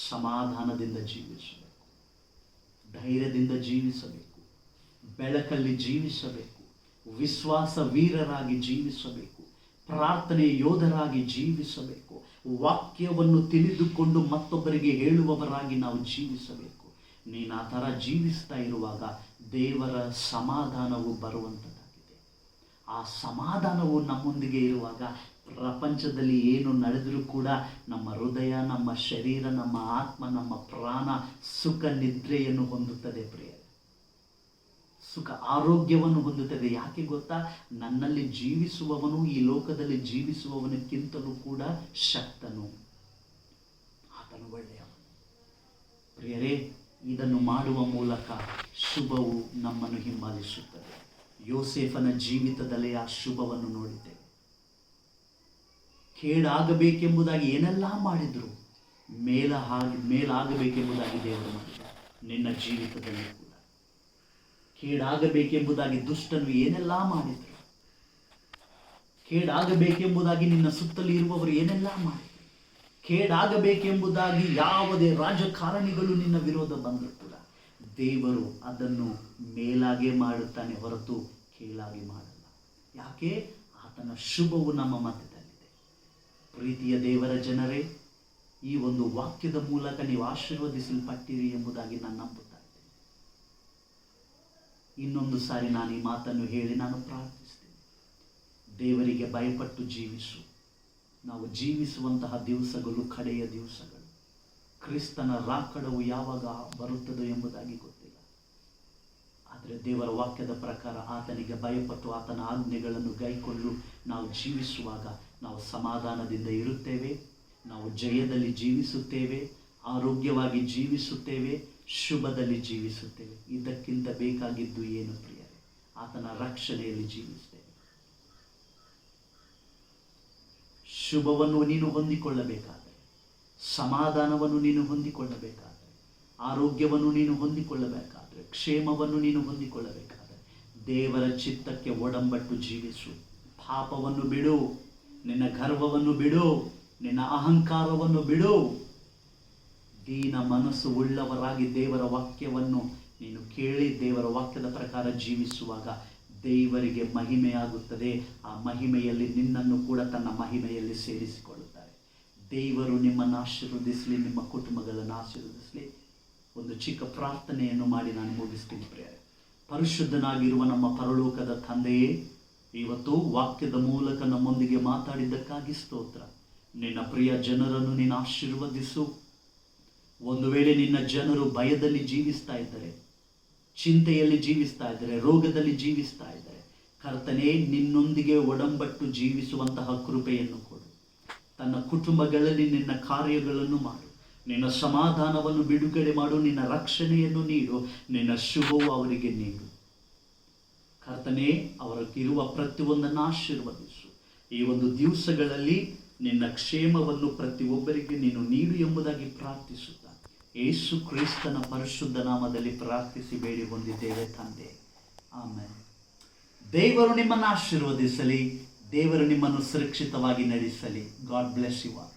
ಸಮಾಧಾನದಿಂದ ಜೀವಿಸಬೇಕು, ಧೈರ್ಯದಿಂದ ಜೀವಿಸಬೇಕು, ಬೆಳಕಲ್ಲಿ ಜೀವಿಸಬೇಕು, ವಿಶ್ವಾಸ ವೀರರಾಗಿ ಜೀವಿಸಬೇಕು, ಪ್ರಾರ್ಥನೆ ಯೋಧರಾಗಿ ಜೀವಿಸಬೇಕು, ವಾಕ್ಯವನ್ನು ತಿಳಿದುಕೊಂಡು ಮತ್ತೊಬ್ಬರಿಗೆ ಹೇಳುವವರಾಗಿ ನಾವು ಜೀವಿಸಬೇಕು. ನೀನು ಆ ಥರ ಜೀವಿಸ್ತಾ ಇರುವಾಗ ದೇವರ ಸಮಾಧಾನವು ಬರುವಂಥದ್ದಾಗಿದೆ. ಆ ಸಮಾಧಾನವು ನಮ್ಮೊಂದಿಗೆ ಇರುವಾಗ ಪ್ರಪಂಚದಲ್ಲಿ ಏನು ನಡೆದರೂ ಕೂಡ ನಮ್ಮ ಹೃದಯ, ನಮ್ಮ ಶರೀರ, ನಮ್ಮ ಆತ್ಮ, ನಮ್ಮ ಪ್ರಾಣ ಸುಖ ನಿದ್ರೆಯನ್ನು ಹೊಂದುತ್ತದೆ ಪ್ರಿಯ, ಸುಖ ಆರೋಗ್ಯವನ್ನು ಹೊಂದುತ್ತದೆ. ಯಾಕೆ ಗೊತ್ತಾ? ನನ್ನಲ್ಲಿ ಜೀವಿಸುವವನು ಈ ಲೋಕದಲ್ಲಿ ಜೀವಿಸುವವನಕ್ಕಿಂತಲೂ ಕೂಡ ಶಕ್ತನು, ಆತನು ಒಳ್ಳೆಯವನು. ಪ್ರಿಯರೇ, ಇದನ್ನು ಮಾಡುವ ಮೂಲಕ ಶುಭವು ನಮ್ಮನ್ನು ಹಿಂಬಾಲಿಸುತ್ತದೆ. ಯೋಸೇಫನ ಜೀವಿತದಲ್ಲಿ ಆ ಶುಭವನ್ನು ನೋಡಿದ್ದೇವೆ. ಕೇಡಾಗಬೇಕೆಂಬುದಾಗಿ ಏನೆಲ್ಲ ಮಾಡಿದ್ರು, ಮೇಲಾಗಬೇಕೆಂಬುದಾಗಿ ದೇವರು ಮಾಡಿದ್ದಾರೆ. ನಿನ್ನ ಜೀವಿತದಲ್ಲಿ ಕೂಡ ಕೇಡಾಗಬೇಕೆಂಬುದಾಗಿ ದುಷ್ಟನು ಏನೆಲ್ಲ ಮಾಡಿದ್ರು, ಕೇಡಾಗಬೇಕೆಂಬುದಾಗಿ ನಿನ್ನ ಸುತ್ತಲೂ ಇರುವವರು ಏನೆಲ್ಲ ಮಾಡಿದ್ರು, ಕೇಡಾಗಬೇಕೆಂಬುದಾಗಿ ಯಾವುದೇ ರಾಜಕಾರಣಿಗಳು ನಿನ್ನ ವಿರೋಧ ಬಂದರೂ ಕೂಡ ದೇವರು ಅದನ್ನು ಮೇಲಾಗೆ ಮಾಡುತ್ತಾನೆ ಹೊರತು ಕೀಳಾಗಿ ಮಾಡಲ್ಲ. ಯಾಕೆ? ಆತನ ಶುಭವು ನಮ್ಮ ಮಧ್ಯದಲ್ಲಿದೆ. ಪ್ರೀತಿಯ ದೇವರ ಜನರೇ, ಈ ಒಂದು ವಾಕ್ಯದ ಮೂಲಕ ನೀವು ಆಶೀರ್ವದಿಸಲ್ಪಟ್ಟಿರಿ ಎಂಬುದಾಗಿ ನಾನು ನಂಬುತ್ತಾ ಇದ್ದೇನೆ. ಇನ್ನೊಂದು ಸಾರಿ ನಾನು ಈ ಮಾತನ್ನು ಹೇಳಿ ನಾನು ಪ್ರಾರ್ಥಿಸ್ತೇನೆ. ದೇವರಿಗೆ ಭಯಪಟ್ಟು ಜೀವಿಸು. ನಾವು ಜೀವಿಸುವಂತಹ ದಿವಸಗಳು ಕಡೆಯ ದಿವಸಗಳು. ಕ್ರಿಸ್ತನ ರಾಕಡವು ಯಾವಾಗ ಬರುತ್ತದೋ ಎಂಬುದಾಗಿ ಗೊತ್ತಿಲ್ಲ. ಆದರೆ ದೇವರ ವಾಕ್ಯದ ಪ್ರಕಾರ ಆತನಿಗೆ ಭಯಪಟ್ಟು ಆತನ ಆಜ್ಞೆಗಳನ್ನು ಕೈಕೊಂಡು ನಾವು ಜೀವಿಸುವಾಗ ನಾವು ಸಮಾಧಾನದಿಂದ ಇರುತ್ತೇವೆ, ನಾವು ಜಯದಲ್ಲಿ ಜೀವಿಸುತ್ತೇವೆ, ಆರೋಗ್ಯವಾಗಿ ಜೀವಿಸುತ್ತೇವೆ, ಶುಭದಲ್ಲಿ ಜೀವಿಸುತ್ತೇವೆ. ಇದಕ್ಕಿಂತ ಬೇಕಾಗಿದ್ದು ಏನು ಪ್ರಿಯರೇ? ಆತನ ರಕ್ಷಣೆಯಲ್ಲಿ ಜೀವಿಸ್ತೇವೆ. ಶುಭವನ್ನು ನೀನು ಹೊಂದಿಕೊಳ್ಳಬೇಕಾದರೆ, ಸಮಾಧಾನವನ್ನು ನೀನು ಹೊಂದಿಕೊಳ್ಳಬೇಕಾದರೆ, ಆರೋಗ್ಯವನ್ನು ನೀನು ಹೊಂದಿಕೊಳ್ಳಬೇಕಾದರೆ, ಕ್ಷೇಮವನ್ನು ನೀನು ಹೊಂದಿಕೊಳ್ಳಬೇಕಾದರೆ ದೇವರ ಚಿತ್ತಕ್ಕೆ ಒಡಂಬಟ್ಟು ಜೀವಿಸು. ಪಾಪವನ್ನು ಬಿಡು, ನಿನ್ನ ಗರ್ವವನ್ನು ಬಿಡು, ನಿನ್ನ ಅಹಂಕಾರವನ್ನು ಬಿಡು. ದೀನ ಮನಸ್ಸು ಉಳ್ಳವರಾಗಿ ದೇವರ ವಾಕ್ಯವನ್ನು ನೀನು ಕೇಳಿ ದೇವರ ವಾಕ್ಯದ ಪ್ರಕಾರ ಜೀವಿಸುವಾಗ ದೇವರಿಗೆ ಮಹಿಮೆಯಾಗುತ್ತದೆ. ಆ ಮಹಿಮೆಯಲ್ಲಿ ನಿನ್ನನ್ನು ಕೂಡ ತನ್ನ ಮಹಿಮೆಯಲ್ಲಿ ಸೇರಿಸಿಕೊಳ್ಳುತ್ತಾರೆ. ದೇವರು ನಿಮ್ಮನ್ನು ಆಶೀರ್ವದಿಸಲಿ, ನಿಮ್ಮ ಕುಟುಂಬಗಳನ್ನು ಆಶೀರ್ವದಿಸಲಿ. ಒಂದು ಚಿಕ್ಕ ಪ್ರಾರ್ಥನೆಯನ್ನು ಮಾಡಿ ನಾನು ಮುಗಿಸ್ತೀನಿ ಪ್ರಿಯರೇ. ಪರಿಶುದ್ಧನಾಗಿರುವ ನಮ್ಮ ಪರಲೋಕದ ತಂದೆಯೇ, ಇವತ್ತು ವಾಕ್ಯದ ಮೂಲಕ ನಮ್ಮೊಂದಿಗೆ ಮಾತಾಡಿದ್ದಕ್ಕಾಗಿ ಸ್ತೋತ್ರ. ನಿನ್ನ ಪ್ರಿಯ ಜನರನ್ನು ನೀನು ಆಶೀರ್ವದಿಸು. ಒಂದು ವೇಳೆ ನಿನ್ನ ಜನರು ಭಯದಲ್ಲಿ ಜೀವಿಸ್ತಾ ಇದ್ದರೆ, ಚಿಂತೆಯಲ್ಲಿ ಜೀವಿಸ್ತಾ ಇದ್ದಾರೆ, ರೋಗದಲ್ಲಿ ಜೀವಿಸ್ತಾ ಇದ್ದಾರೆ, ಕರ್ತನೇ ನಿನ್ನೊಂದಿಗೆ ಒಡಂಬಟ್ಟು ಜೀವಿಸುವಂತಹ ಕೃಪೆಯನ್ನು ಕೊಡು. ತನ್ನ ಕುಟುಂಬಗಳಲ್ಲಿ ನಿನ್ನ ಕಾರ್ಯಗಳನ್ನು ಮಾಡು, ನಿನ್ನ ಸಮಾಧಾನವನ್ನು ಬಿಡುಗಡೆ ಮಾಡು, ನಿನ್ನ ರಕ್ಷಣೆಯನ್ನು ನೀಡು, ನಿನ್ನ ಶುಭವು ಅವರಿಗೆ ನೀಡು. ಕರ್ತನೇ, ಅವರಿಗಿರುವ ಪ್ರತಿಯೊಂದನ್ನು ಆಶೀರ್ವದಿಸು. ಈ ಒಂದು ದಿವಸಗಳಲ್ಲಿ ನಿನ್ನ ಕ್ಷೇಮವನ್ನು ಪ್ರತಿಯೊಬ್ಬರಿಗೆ ನೀನು ನೀಡು ಎಂಬುದಾಗಿ ಪ್ರಾರ್ಥಿಸುತ್ತಾ ಯೇಸು ಕ್ರಿಸ್ತನ ಪರಿಶುದ್ಧ ನಾಮದಲ್ಲಿ ಪ್ರಾರ್ಥಿಸಿ ಬೇಡಿ ಹೊಂದಿದ್ದೇವೆ ತಂದೆ, ಆಮೆನ್. ದೇವರು ನಿಮ್ಮನ್ನು ಆಶೀರ್ವದಿಸಲಿ. ದೇವರು ನಿಮ್ಮನ್ನು ಸುರಕ್ಷಿತವಾಗಿ ನಡೆಸಲಿ. God bless you all.